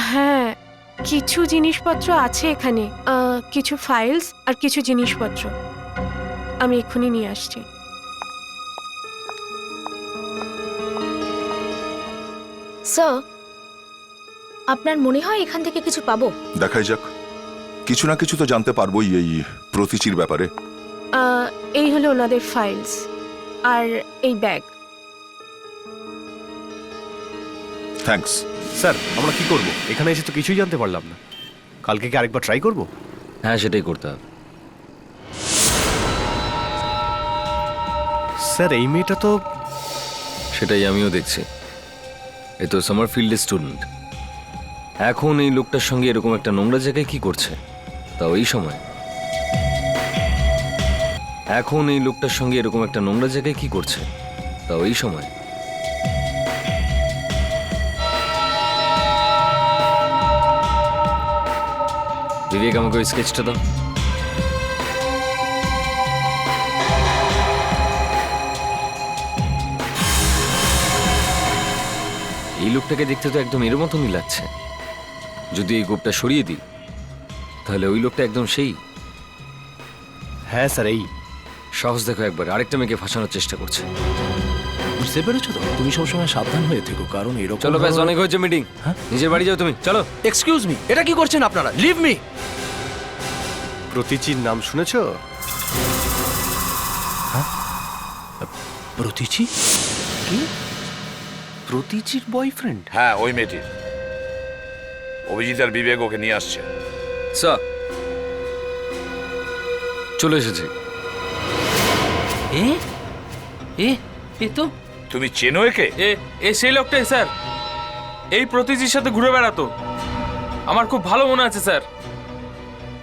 হ্যাঁ, কিছু জিনিসপত্র আছে এখানে, কিছু ফাইলস আর কিছু জিনিসপত্র। আমি এক্ষুনি নিয়ে আসছি।
স্যার, আপনার মনে হয় এখান থেকে কিছু পাবো?
দেখাই যাক, কিছু না কিছু তো জানতে পারবোই এই প্রতীচির ব্যাপারে।
এই হলো ওনাদের ফাইলস আর এই ব্যাগ।
থ্যাঙ্কস।
স্যার, আমরা কি করব? এখানে এসে তো কিছুই জানতে পারলাম না। কালকে কি আরেকবার ট্রাই করব?
হ্যাঁ, সেটাই করতে হবে।
স্যার, এই মেয়েটা তো...
সেটাই আমিও দেখছি। এ তো সামারফিল্ডের স্টুডেন্ট। এখন এই লোকটার সঙ্গে এরকম একটা নোংরা জায়গায় কি করছে, তাও এই সময়? এখন এই লোকটার সঙ্গে এরকম একটা নোংরা জায়গায় কি করছে, তাও এই সময়? বিবেক, আমাকে ওই স্কেচটা দাও। এই লোকটাকে দেখতে তো একদম এর মতনই লাগছে। যদি এই গোপটা সরিয়ে দিই, তাহলে ওই লোকটা একদম সেই।
হ্যাঁ স্যার, এই
সাহস দেখো একবার, আরেকটা মেয়েকে ফাঁসানোর চেষ্টা করছে।
বুঝতে পেরেছো তো? তুমি সবসময় সাবধান হয়ে থেকো, কারণ এরকম...
চলো ব্যাস, অনেক হয়েছে মিটিং। হ্যাঁ, নিজের বাড়ি যাও তুমি, চলো।
এক্সকিউজ মি, এটা কি করছেন আপনারা? Leave me.
প্রতীচির নাম শুনেছো?
প্রতীচি?
কি? প্রতীচির বয়ফ্রেন্ড?
হ্যাঁ, ওই মেয়েটির। অভিজিৎ আর বিবেক ওকে নিয়ে আসছে।
স্যার, চলে এসেছে।
এ তো...
তুমি চেনো একে?
এ সেই লোকটাই স্যার, এই প্রতীচির সাথে ঘুরে বেড়াতো। আমার খুব ভালো মনে আছে স্যার।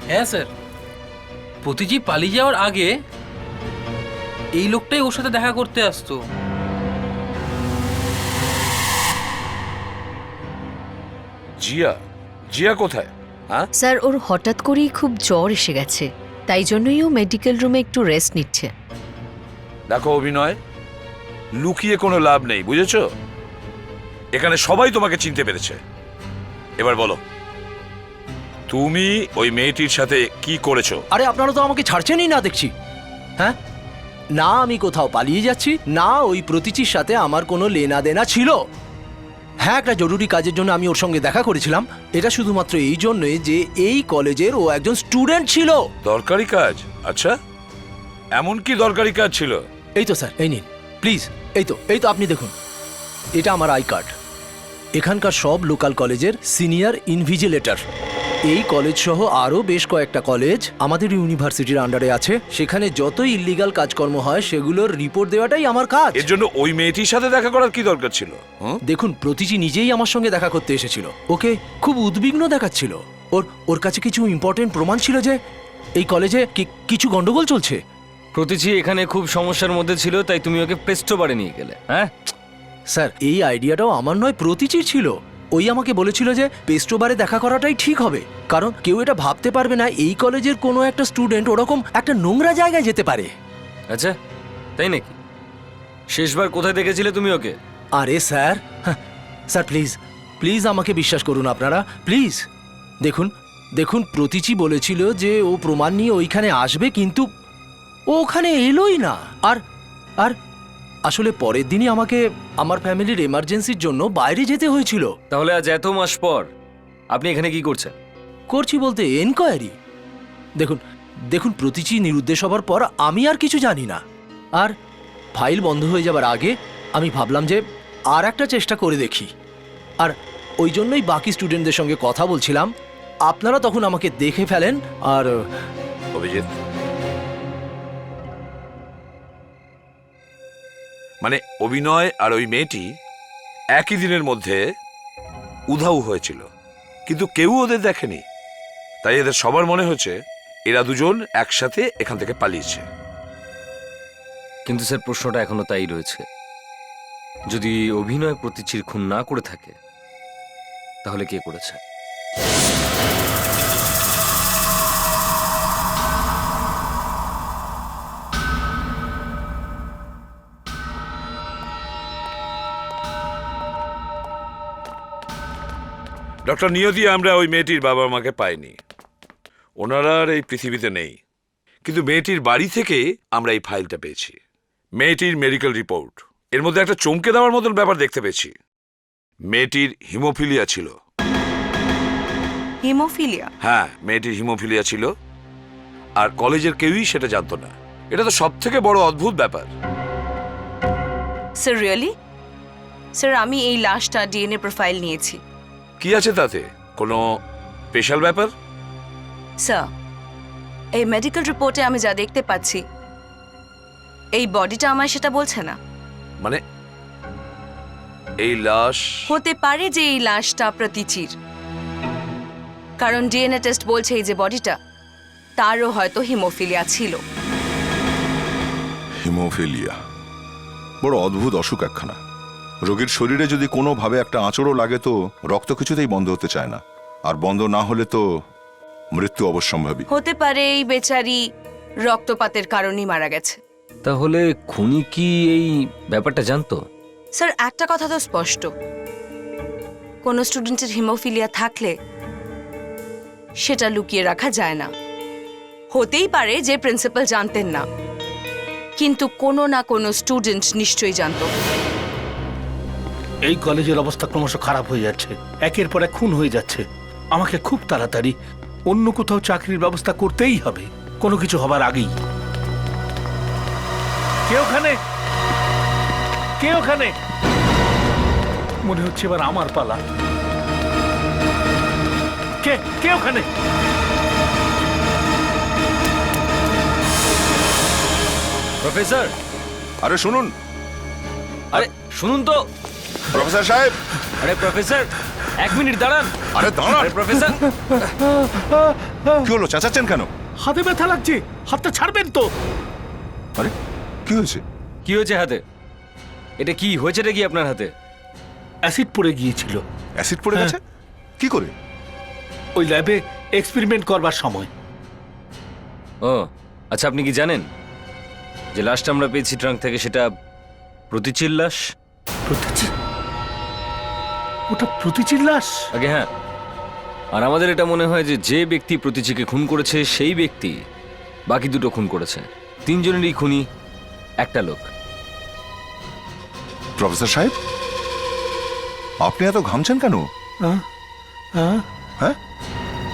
হ্যাঁ স্যার, প্রতীচি পালিয়ে যাওয়ার আগে এই লোকটাই ওর সাথে দেখা করতে আসতো।
জিয়া? জিয়া কোথায়? হ্যাঁ
স্যার, ওর হঠাৎ করেই খুব জ্বর এসে গেছে, তাই জন্যই ও মেডিকেল রুমে একটু রেস্ট নিচ্ছে।
দেখো অভিনয়, লুকিয়ে কোনো লাভ নেই, বুঝেছো? এখানে সবাই তোমাকে চিনতে পেরেছে। এবার বলো, তুমি ওই মেয়েটির সাথে কি করেছো?
আরে আপনারা তো আমাকে ছাড়ছেনই না দেখছি। হ্যাঁ, না আমি কোথাও পালিয়ে যাচ্ছি, না ওই প্রতীচির সাথে আমার কোনো লেনা দেনা ছিল। হ্যাঁ, একটা জরুরি কাজের জন্য আমি ওর সঙ্গে দেখা করেছিলাম, এটা শুধুমাত্র এই জন্যই যে এই কলেজের ও একজন স্টুডেন্ট ছিল।
দরকারি কাজ? আচ্ছা, এমন কি দরকারি কাজ ছিল?
এই তো স্যার, এই নিন প্লিজ। এই তো আপনি দেখুন, এটা আমার আই কার্ড। এখানকার সব লোকাল কলেজের সিনিয়র ইনভিজিলেটর। এই কলেজ সহ আরও বেশ কয়েকটা কলেজ আমাদের ইউনিভার্সিটির আন্ডারে আছে। সেখানে যত ইল্লিগাল কাজকর্ম হয় সেগুলোর রিপোর্ট দেওয়াটাই আমার কাজ।
এর জন্য ওই মেয়েটির সাথে দেখা করার কি দরকার ছিল?
দেখুন, প্রতীচি নিজেই আমার সঙ্গে দেখা করতে এসেছিল। ওকে খুব উদ্বিগ্ন দেখাচ্ছিল। ওর কাছে কিছু ইম্পর্টেন্ট প্রমাণ ছিল যে এই কলেজে কিছু গন্ডগোল চলছে।
প্রতীচি এখানে খুব সমস্যার মধ্যে ছিল, তাই তুমি ওকে প্রেস্টো বারে নিয়ে গেলে। হ্যাঁ
স্যার, এই আইডিয়াটাও আমার নয়, প্রতীচির ছিল। ওই আমাকে বলেছিল যে পেস্টো বারে দেখা করাটাই ঠিক হবে, কারণ কেউ এটা ভাবতে পারবে না এই কলেজের কোনো একটা স্টুডেন্ট ওরকম একটা নোংরা জায়গায় যেতে পারে।
আচ্ছা, তাই নাকি? শেষবার কোথায় দেখেছিলে তুমি ওকে?
আরে স্যার, স্যার প্লিজ প্লিজ আমাকে বিশ্বাস করুন আপনারা, প্লিজ। দেখুন দেখুন, প্রতীচি বলেছিল যে ও প্রমাণ নিয়ে ওইখানে আসবে, কিন্তু ও ওখানে এলোই না। আর আর আসলে পরের দিনই আমাকে আমার ফ্যামিলির এমার্জেন্সির জন্য বাইরে যেতে হয়েছিল।
তাহলে আজ এত মাস পর আপনি এখানে কি করছেন?
করছি বলতে এনকোয়ারি। দেখুন দেখুন, প্রতীচি নিরুদ্দেশ হবার পর আমি আর কিছু জানি না। আর ফাইল বন্ধ হয়ে যাবার আগে আমি ভাবলাম যে আর একটা চেষ্টা করে দেখি। আর ওই জন্যই বাকি স্টুডেন্টদের সঙ্গে কথা বলছিলাম। আপনারা তখন আমাকে দেখে ফেলেন। আর
অভিজিৎ, মানে অভিনয় আর ওই মেয়েটি একই দিনের মধ্যে উধাও হয়েছিল, কিন্তু কেউ ওদের দেখেনি। তাই এদের সবার মনে হচ্ছে এরা দুজন একসাথে এখান থেকে পালিয়েছে।
কিন্তু স্যার প্রশ্নটা এখনো তাই রয়েছে, যদি অভিনয় প্রতীচির খুন না করে থাকে তাহলে কে করেছে?
ডক্টর নিয়তি, আমরা ওই মেয়েটির বাবা মাকে পাইনি, ওনারা আর এই পৃথিবীতে নেই। কিন্তু মেয়েটির বাড়ি থেকে আমরা এই ফাইলটা পেয়েছি, মেয়েটির মেডিকেল রিপোর্ট। এর মধ্যে একটা চমকে দেওয়ার মতন ব্যাপার দেখতে পেয়েছি। মেয়েটির হিমোফিলিয়া ছিল।
হিমোফিলিয়া?
হ্যাঁ, মেয়েটির হিমোফিলিয়া ছিল, আর কলেজের কেউই সেটা জানতো না। এটা তো সব থেকে বড় অদ্ভুত ব্যাপার।
Sir really? স্যার আমি এই লাশটা ডিএনএ প্রোফাইল নিয়েছি।
কি আছে তাতে? কোনো স্পেশাল ব্যাপার?
স্যার, এই মেডিকেল রিপোর্টে আমি যা দেখতে পাচ্ছি, এই বডিটা আমায় সেটা বলছে না।
মানে এই লাশ
হতে পারে যে এই লাশটা প্রতীচির, কারণ ডিএনএ টেস্ট বলছে এই যে বডিটা, তারও হয়তো হিমোফিলিয়া ছিল।
হিমোফিলিয়া বড় অদ্ভুত অসুখ একখানা। রোগীর শরীরে যদি কোনোভাবে একটা আঁচড়ও লাগে তো রক্ত কিছুতেই বন্ধ হতে চায় না, আর বন্ধ না হলে তো মৃত্যু অবশ্যম্ভাবী।
হতে পারে এই বেচারি রক্তপাতের কারণেই মারা গেছে।
তাহলে খুনি কি এই ব্যাপারটা জানতো?
স্যার একটা কথা তো স্পষ্ট, কোনো স্টুডেন্টের হিমোফিলিয়া থাকলে সেটা লুকিয়ে রাখা যায় না। হতেই পারে যে প্রিন্সিপাল জানতেন না, কিন্তু কোনো না কোনো স্টুডেন্ট নিশ্চয়ই জানতো।
এই কলেজের অবস্থা ক্রমশ খারাপ হয়ে যাচ্ছে, একের পর এক খুন হয়ে যাচ্ছে। আমাকে খুব তাড়াতাড়ি অন্য কোথাও চাকরির ব্যবস্থা করতেই হবে, কোনো কিছু হবার আগেই। কে ওখানে? কে ওখানে? মনে হচ্ছে এবার আমার পালা। কে কে ওখানে?
প্রফেসর!
আরে শুনুন,
আরে শুনুন তো
প্রফেসর সাহেব।
আরে প্রফেসর, এক মিনিট দাঁড়ান।
আরে দাঁড়ান।
আরে প্রফেসর!
কি হলো, চেঁচাচ্ছেন কেন?
হাতে ব্যথা লাগছে, হাতটা ছাড়বেন তো।
আরে কি হয়েছে?
কি হয়েছে হাতে? এটা কি হয়েছেটা কি আপনার হাতে?
অ্যাসিড পড়ে গিয়েছিল।
অ্যাসিড পড়ে গেছে? কি করে?
ওই ল্যাবে এক্সপেরিমেন্ট করবার সময়।
ও আচ্ছা, আপনি কি জানেন যে লাশটা আমরা পেয়েছি ট্রাঙ্ক থেকে সেটা প্রতীচির লাশ?
প্রতীচি? ওটা প্রতীচির লাশ?
আগে হ্যাঁ। আর আমাদের এটা মনে হয় যে যে ব্যক্তি প্রতীচিকে খুন করেছে সেই ব্যক্তি বাকি দুটো খুন করেছে। তিনজনেরই খুনি একটা লোক।
প্রফেসর সাহেব, আপনি এত ঘামছেন কেন?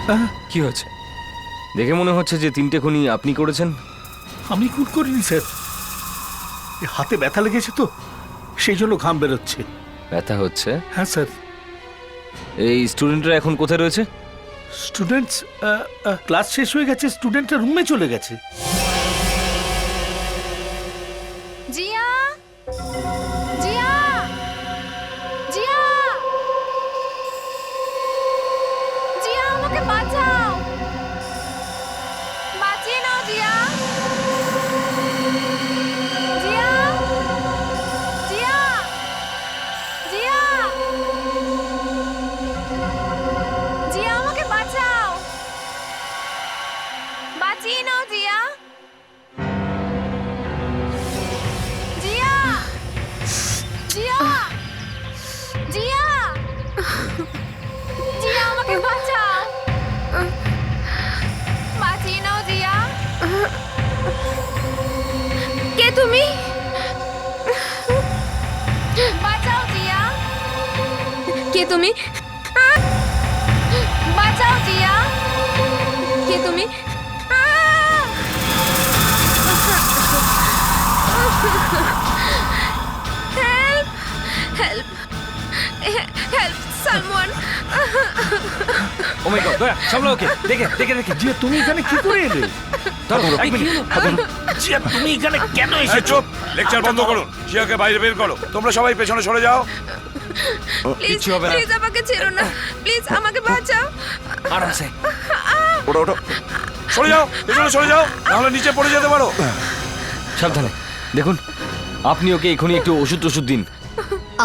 হ্যাঁ,
কি হয়েছে? দেখে মনে হচ্ছে যে তিনটে খুনি আপনি করেছেন।
আমি খুন করিনি স্যার, হাতে ব্যথা লেগেছে তো সেই জন্য ঘাম বেরোচ্ছে।
ব্যথা হচ্ছে?
হ্যাঁ স্যার।
এই স্টুডেন্টরা এখন কোথায় রয়েছে?
স্টুডেন্টস ক্লাস শেষ হয়ে গেছে, স্টুডেন্টরা রুমে চলে গেছে।
জিয়া, জিয়া, জিয়া, জিয়া আমাকে বাঁচাও, বাঁচিয়ে নাও জিয়া, জিয়া, জিয়া, জিয়া, জিয়া আমাকে বাঁচাও, বাঁচিয়ে নাও জিয়া, জিয়া। আমাকে বাঁচাও, বাঁচিয়ে নাও জিয়া। কে তুমি? বাঁচাও জিয়া। কে তুমি? বাঁচাও জিয়া। কে তুমি? Help, help, help someone.
Oh my god, Daya সামলা ওকে। দেখে দেখে দেখে
জিয়া তুমি এখানে কি করে এলে?
এক মিনিট।
জিয়া তুমি এখানে কেন
এই
এসেছো?
চুপ, লেকচার বন্ধ করুন। জিয়াকে বাইরে বের করো। তোমরা সবাই পেছনে সরে যাও।
প্লিজ,
কিচ্ছু হবে না।
প্লিজ আমাকে ছেড়ো না, প্লিজ আমাকে বাঁচাও।
আরামসে
ওটা ওটা সরে যাও, পেছনে সরে যাও, নাহলে নিচে পড়ে যেতে পারো।
সাবধানে। দেখুন, আপনি ওকে এখনই একটু ওষুধ দিন।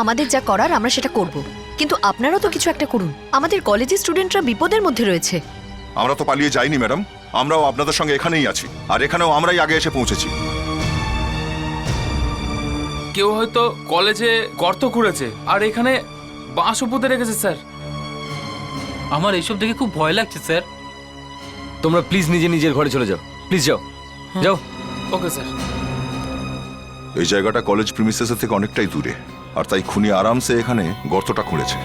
আমাদের যা করার আমরা সেটা করব, কিন্তু আপনারাও তো কিছু একটা করুন। আমাদের কলেজের স্টুডেন্টরা বিপদের মধ্যে রয়েছে।
আমরা তো পালিয়ে যাইনি ম্যাডাম, আমরাও আপনাদের সঙ্গে এখানেই আছি, আর এখানেও আমরাই আগে এসে পৌঁছেছি।
কেউ হয়তো কলেজে গর্ত খুঁড়েছে আর এখানে বাঁশও পুঁতে রেখেছে স্যার।
আমার এইসব দেখে খুব ভয় লাগছে স্যার।
তোমরা প্লিজ নিজের ঘরে চলে যাও। প্লিজ যাও, যাও।
Okay sir.
এই জায়গাটা কলেজ প্রিমিসেস থেকে অনেকটাই দূরে, আর তাই খুনি আরামসে এখানে গর্তটা খুঁড়েছে।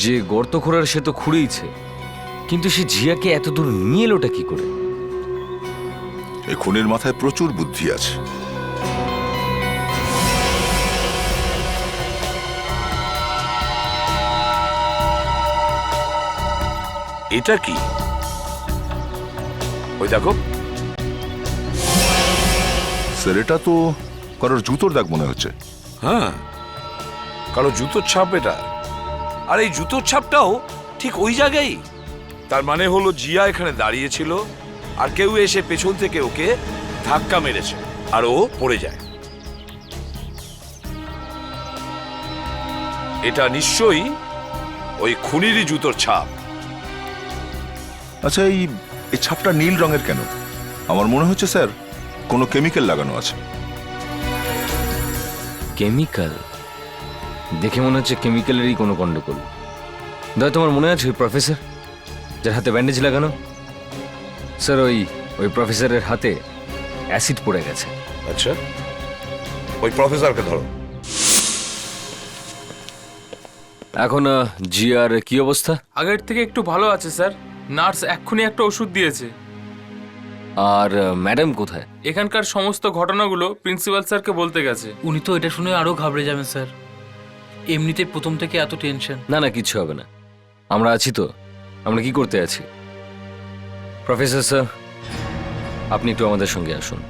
যে গর্ত খোঁড়ার সে তো খুঁড়েইছে, কিন্তু সে জিয়াকে এত দূর নিয়ে এলোটা কি করে?
এই খুনির মাথায় প্রচুর বুদ্ধি আছে।
এটা কি? ওই দেখো।
স্যার এটা তো কারোর জুতোর দাগ মনে হচ্ছে।
হ্যাঁ, কারো জুতোর ছাপ এটা। আর এই জুতোর ছাপটাও ঠিক ওই জায়গায়। তার মানে হলো জিয়া এখানে দাঁড়িয়েছিল আর কেউ এসে পেছন থেকে ওকে ধাক্কা মেরেছে আর ও পড়ে যায়। এটা নিশ্চয়ই ওই খুনিরই জুতোর ছাপ।
আচ্ছা, এই ছাপটা নীল রঙের কেন? আমার মনে হচ্ছে স্যার কোনো কেমিক্যাল লাগানো আছে।
কেমিক্যাল? দেখে মনে হচ্ছে কেমিক্যালেরই কোনো গন্ডগোল। দয়া, তোমার মনে আছে ওই প্রফেসর যার হাতে ব্যান্ডেজ লাগানো? স্যার ওই প্রফেসরের হাতে অ্যাসিড পড়ে গেছে।
আচ্ছা, ওই প্রফেসরকে ধরো।
এখন জিয়ার কি অবস্থা?
আগের থেকে একটু ভালো আছে স্যার। নার্স এক্ষুনি একটা ওষুধ দিয়েছে।
আর ম্যাডাম কোথায়?
এখানকার সমস্ত ঘটনাগুলো প্রিন্সিপাল স্যারকে বলতে গেছে।
উনি তো এটা শুনে আরো ঘাবড়ে যাবেন স্যার। এমনিতে প্রথম থেকে এত টেনশন।
না না, কিচ্ছু হবে না, আমরা আছি তো। আমরা কি করতে আছি? প্রফেসর স্যার, আপনি একটু আমাদের সঙ্গে আসুন।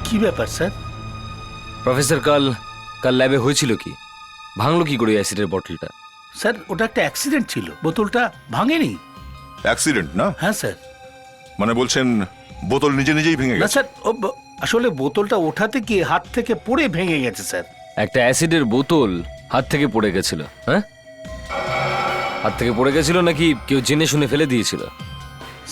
কি ব্যাপার স্যার?
প্রফেসর, কাল ল্যাবে হয়েছিল কি? ভাঙলো কি করে অ্যাসিডের বটলটা?
স্যার ওটা একটা অ্যাক্সিডেন্ট ছিল, বোতলটা ভাঙেনি।
অ্যাক্সিডেন্ট না?
হ্যাঁ স্যার।
মানে বলছেন বোতল নিজেই ভেঙে
না
গেছে?
স্যার, আসলে বোতলটা ওঠাতে গিয়ে হাত থেকে পড়ে ভেঙে গেছে স্যার।
একটা অ্যাসিডের বোতল হাত থেকে পড়ে গেছিল? হ্যাঁ, হাত থেকে পড়ে গেছিল নাকি কেউ জেনে শুনে ফেলে দিয়েছিল?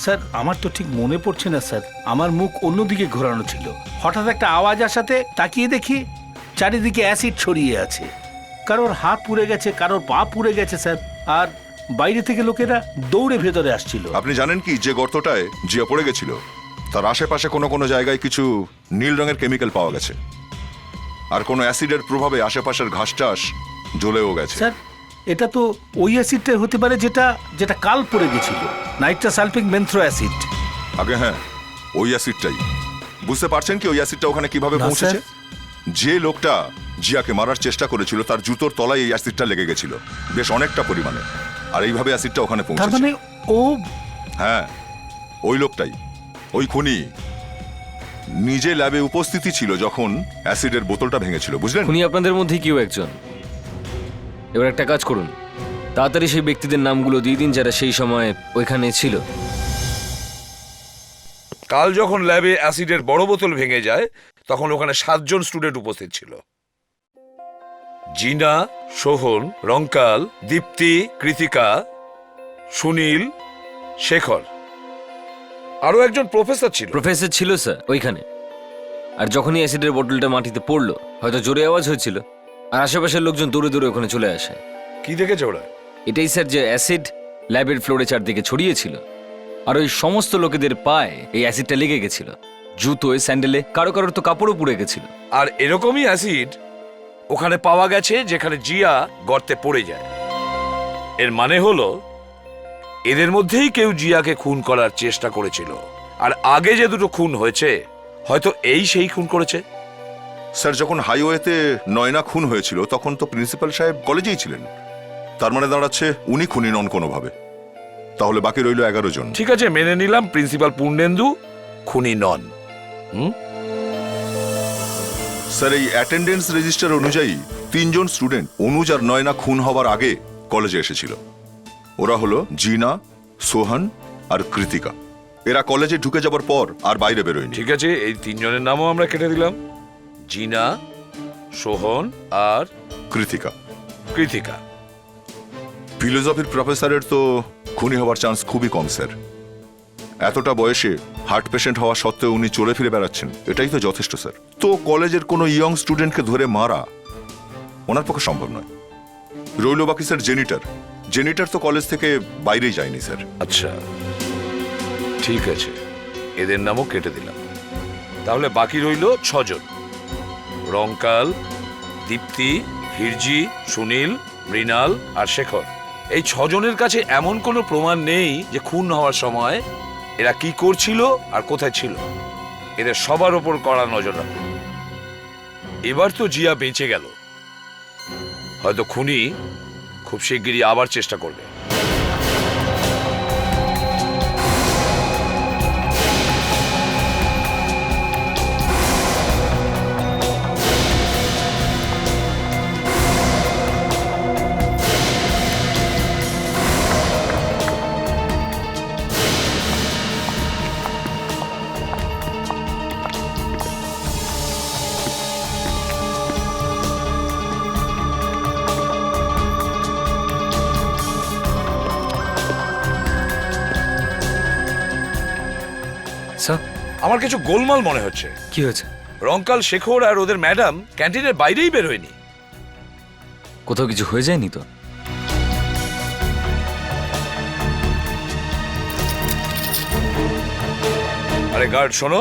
স্যার আমার তো ঠিক মনে পড়ছে না স্যার, আমার মুখ অন্যদিকে ঘোরানো ছিল। হঠাৎ একটা আওয়াজ আসাতে তাকিয়ে দেখি চারিদিকে অ্যাসিড ছড়িয়ে আছে। কারোর হাত পুড়ে গেছে, কারোর পা পুড়ে গেছে স্যার। আর বাইরে থেকে লোকেরা দৌড়ে ভেতরে আসছিল।
আপনি জানেন কি যে গর্তটায় জিয়া পড়ে গেছিল তার আশেপাশে কোনো জায়গায় কিছু নীল রঙের কেমিক্যাল পাওয়া গেছে, আর কোনো অ্যাসিডের প্রভাবে আশেপাশের ঘাস টাস জ্বলেও গেছে।
স্যার এটা তো ওই অ্যাসিডটাই হতে পারে যেটা কাল পড়ে গেছিল, নাইট্রোসালফিক বেনথ্রো অ্যাসিড।
আগে হ্যাঁ, ওই অ্যাসিডটাই। বুঝতে পারছেন কি ওই অ্যাসিডটা ওখানে কিভাবে
না,
পৌঁছেছে? যে লোকটা জিয়াকে মারার চেষ্টা করেছিল তার জুতোর তলায় এই অ্যাসিডটা লেগে গেছিল বেশ অনেকটা পরিমাণে, আর এইভাবে অ্যাসিডটা ওখানে
তার
পৌঁছেছে।
মানে ও?
হ্যাঁ, ওই লোকটাই, ওই খুনি নিজে ল্যাবে উপস্থিতি ছিল যখন অ্যাসিডের বোতলটা ভেঙেছিল, বুঝলেন?
খুনি আপনাদের মধ্যে কেউ একজন। এবার একটা কাজ করুন, তাড়াতাড়ি সেই ব্যক্তিদের নামগুলো দিয়ে দিন যারা সেই সময় ওইখানে ছিল।
কাল যখন ল্যাবে অ্যাসিডের বড় বোতল ভেঙে যায় তখন ওখানে 7 জন স্টুডেন্ট উপস্থিত ছিল। জিনা, সোহন, রঙ্কাল, দীপ্তি, কৃতিকা, সুনীল, শেখর। আরো একজন প্রফেসর ছিল।
প্রফেসর ছিল স্যার ওইখানে। আর যখনই অ্যাসিডের বোতলটা মাটিতে পড়লো হয়তো জোরে আওয়াজ হয়েছিল আর আশেপাশের লোকজন দূরে দূরে ওখানে চলে আসে।
কি দেখেছে ওরা?
এটাই স্যার যে অ্যাসিড ল্যাবের ফ্লোরে চারদিকে ছড়িয়েছিল আর ওই সমস্ত লোকেদের পায়ে এই অ্যাসিডটা লেগে গেছিল, জুতোয়, স্যান্ডেলে, কারো কারোর তো কাপড়ও পুড়ে গেছিল।
আর এরকমই অ্যাসিড ওখানে পাওয়া গেছে যেখানে জিয়া গর্তে পড়ে যায়। এর মানে হলো এদের মধ্যেই কেউ জিয়াকে খুন করার চেষ্টা করেছিল, আর আগে যে দুটো খুন হয়েছে হয়তো এই সেই খুন করেছে।
স্যার, যখন হাইওয়েতে নয়না খুন হয়েছিল তখন তো প্রিন্সিপাল সাহেব কলেজেই ছিলেন। তার মানে দাঁড়াচ্ছে উনি খুনি নন কোনোভাবে। তাহলে বাকি রইল 11 জন।
ঠিক আছে, মেনে নিলাম প্রিন্সিপাল পূর্ণেন্দু খুনি নন।
স্যার, এই অ্যাটেন্ডেন্স রেজিস্টার অনুযায়ী 3 জন স্টুডেন্ট অনুজ আর নয়না খুন হবার আগে কলেজে এসেছিল। ওরা হলো জিনা, সোহান আর কৃতিকা। এরা কলেজে ঢুকে যাবার পর আর বাইরে বেরোয়নি।
ঠিক আছে, এই 3 জনের নামও আমরা কেটে দিলাম, জিনা, সোহন আর
কৃতিকা।
কৃতিকা।
ফিলোসফির প্রফেসরের তো খুনি হবার চান্স খুবই কম স্যার। এতটা বয়সে হার্ট পেশেন্ট হওয়া সত্ত্বেও উনি চলে ফিরে বেড়াচ্ছেন, এটাই তো যথেষ্ট স্যার। তো কলেজের কোনো ইয়ং স্টুডেন্টকে ধরে মারা ওনার পক্ষে সম্ভব নয়। রইল বাকি স্যার জেনিটার। জেনিটার তো কলেজ থেকে বাইরেই যায়নি স্যার।
আচ্ছা, ঠিক আছে, এদের নামও কেটে দিলাম। তাহলে বাকি রইল 6 জন, রংকাল, দীপ্তি, ভিরজি, সুনীল, মৃণাল আর শেখর। এই 6 জনের কাছে এমন কোনো প্রমাণ নেই যে খুন হওয়ার সময় এরা কি করছিল আর কোথায় ছিল। এদের সবার ওপর কড়া নজর রাখুন। এবার তো জিয়া বেঁচে গেল, হয়তো খুনি খুব শিগগিরই আবার চেষ্টা করবে। আমার কিছু গোলমাল মনে হচ্ছে।
কি হয়েছে?
রংকাল, শেখর আর ওদের ম্যাডাম ক্যান্টিনের বাইরেই বের হয়নি।
কোথাও কিছু হয়ে যায়নি তো?
আরে গার্ড, শোনো,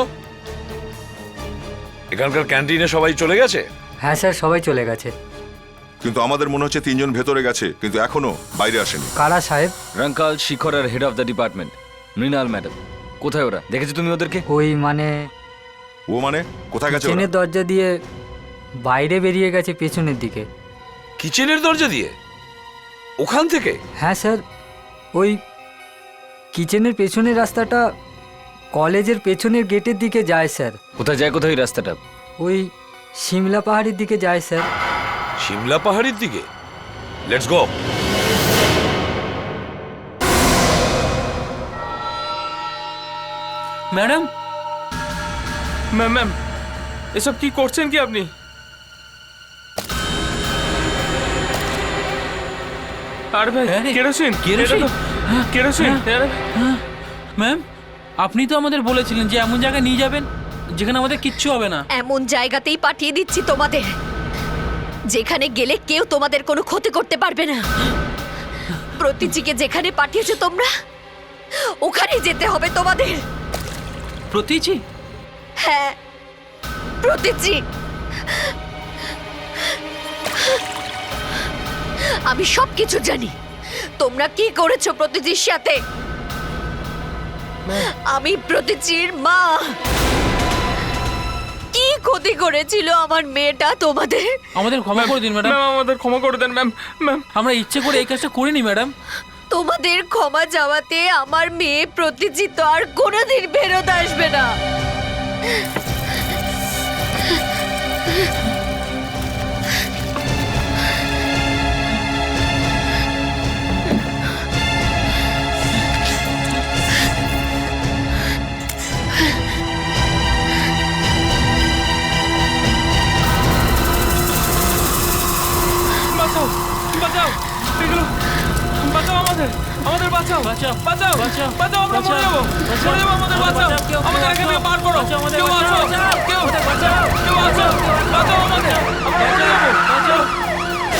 এখানকার ক্যান্টিনে সবাই চলে গেছে?
হ্যাঁ স্যার, সবাই চলে গেছে।
কিন্তু আমাদের মনে হচ্ছে 3 জন ভেতরে গেছে, কিন্তু এখনো বাইরে আসেনি।
কারা সাহেব?
রংকাল, শিখর আর head of the department Mrinal madam. কোথায় ওরা? দেখেছো তুমি ওদেরকে?
ওই মানে
ও মানে কোথায় গেছে?
কিচেনের দরজা দিয়ে বাইরে বেরিয়ে গেছে পেছনের দিকে।
কিচেনের দরজা দিয়ে? ওখান থেকে?
হ্যাঁ স্যার, ওই কিচেনের পেছনের রাস্তাটা কলেজের পেছনের গেটের দিকে যায় স্যার।
কোথায় যায়? কোথায় রাস্তাটা?
ওই সিমলা পাহাড়ের দিকে যায় স্যার।
সিমলা পাহাড়ের দিকে? Let's go.
Madam, ma'am ma'am, এসব কি করছেন কি আপনি? আর ভাই, কেরোসিন কেরোসিন।
ম্যাম, আপনি তো আমাদের বলেছিলেন যে এমন জায়গায় নিয়ে যাবেন যেখানে আমাদের কিচ্ছু হবে না।
এমন জায়গাতেই পাঠিয়ে দিচ্ছি তোমাদের, যেখানে গেলে কেউ তোমাদের কোনো ক্ষতি করতে পারবে না। প্রতিজিকে যেখানে পাঠিয়েছো তোমরা, ওখানেই যেতে হবে তোমাদের।
প্রতিজি?
হ্যাঁ, প্রতিজি। আমি সবকিছু জানি তোমরা কি করেছো প্রতিজির সাথে। আমি প্রতিজির মা। কি ক্ষতি করেছিল আমার মেয়েটা তোমাদের?
আমাদের ক্ষমা করে দিন ম্যাডাম।
আমাদের ক্ষমা করে দেন ম্যাম। ম্যাম,
আমরা ইচ্ছে করে এই কাজটা করিনি ম্যাডাম।
তোমাদের ক্ষমা চাওয়াতে আমার মেয়ে প্রতিজি তো আর কোনোদিন ফেরত আসবে না।
বাঁচাও, বাঁচাও, এগুলো বাঁচাও আমাদের। আমাদের বাঁচাও বাঁচাও বাঁচাও বাঁচাও বাঁচাও আমরা মরে যাবো মরে যাবো আমাদের বাঁচাও আমাদের এখান থেকে বার করো কেউ বাঁচাও কেউ বাঁচাও কেউ বাঁচাও বাঁচাও আমাদের আমরা মরে যাবো বাঁচাও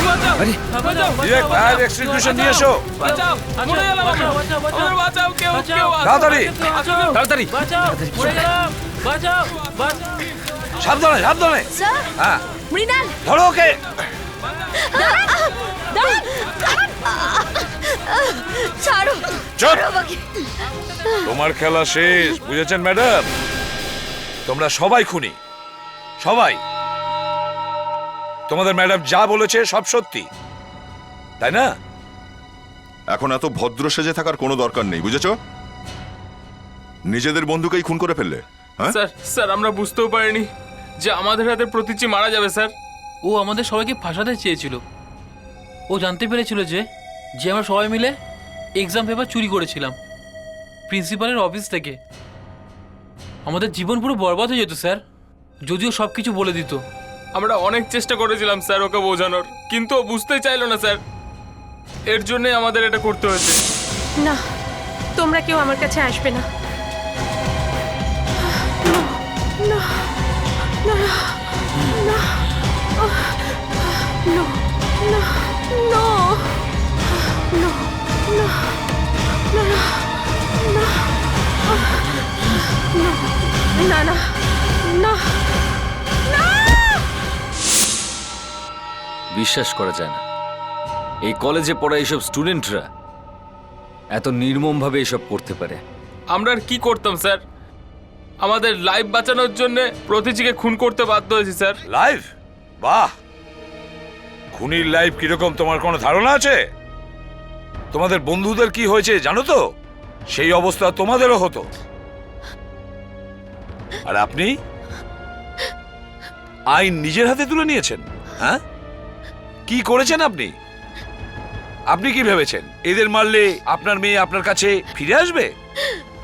বাঁচাও বাঁচাও
ডিরেক্ট ফায়ার এক্সটিংগুইশার নিয়ে এসো
বাঁচাও মরে গেলাম আমাদের বাঁচাও কেউ কেউ
তাড়াতাড়ি
তাড়াতাড়ি বাঁচাও মরে গেলাম বাঁচাও বাঁচাও
সাবধানে সাবধানে
স্যার
হ্যাঁ
মৃণাল
ধরো ওকে
ছাড়ো
চুপ!
ছাড়ো আমাকে।
তোমার খেলা শেষ বুঝেছেন ম্যাডাম তোমরা সবাই খুনি সবাই তোমাদের ম্যাডাম যা বলেছে সব সত্যি তাই না
এখন এত ভদ্র সেজে থাকার কোনো দরকার নেই বুঝেছো নিজেদের বন্ধুকেই খুন করে ফেললে হ্যাঁ
স্যার স্যার আমরা বুঝতেও পারিনি যে আমাদের হাতে প্রতিচি মারা যাবে স্যার ও আমাদের সবাইকে ফাঁসাতে চেয়েছিল ও জানতে পেরেছিল যে আমরা সবাই মিলে এক্সাম পেপার চুরি করেছিলাম প্রিন্সিপালের অফিস থেকে আমাদের জীবন পুরো বরবাদ হয়ে যেত স্যার যদিও সব কিছু বলে দিত আমরা অনেক চেষ্টা করেছিলাম স্যার ওকে বোঝানোর কিন্তু ও বুঝতেই চাইলো না স্যার এর জন্যই আমাদের এটা করতে হয়েছে
না তোমরা কেউ আমার কাছে আসবে না না না না No, no, no, no, no, no, no, no, no, no, no.
বিশ্বাস করা যায় না এই কলেজে পড়া এইসব স্টুডেন্টরা এত নির্মমভাবে এসব করতে পারে
আমরা আর কি করতাম স্যার আমাদের লাইফ বাঁচানোর জন্য প্রতিচিকে খুন করতে বাধ্য হয়েছি স্যার
লাইভ বাহ খুনির লাইফ কিরকম তোমার কোনো ধারণা আছে তোমাদের বন্ধুদের কি হয়েছে জানো তো সেই অবস্থা তোমাদেরও হতো আর আপনি আইন নিজের হাতে তুলে নিয়েছেন হ্যাঁ কি করেছেন আপনি আপনি কি ভেবেছেন এদের মারলে আপনার মেয়ে আপনার কাছে ফিরে আসবে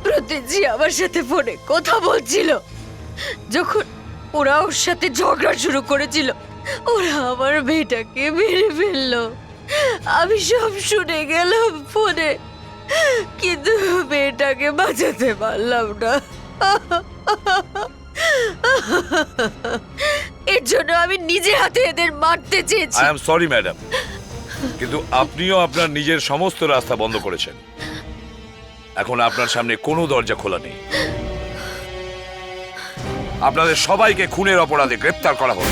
প্রতিজি আমার সাথে ফোনে কথা বলছিল যখন ওরা ওর সাথে ঝগড়া শুরু করেছিল ওরা আমার মেয়েটাকে মেরে ফেললো আমি সব শুনে গেলাম ফোনে কিন্তু মেয়েটাকে বাঁচাতে পারলাম না এর জন্য আমি নিজে হাতে এদের মারতে চেয়েছি
আই এম সরি ম্যাডাম কিন্তু আপনিও আপনার নিজের সমস্ত রাস্তা বন্ধ করেছেন এখন আপনার সামনে কোনো দরজা খোলা নেই আপনাদের সবাইকে খুনের অপরাধে গ্রেফতার করা হলো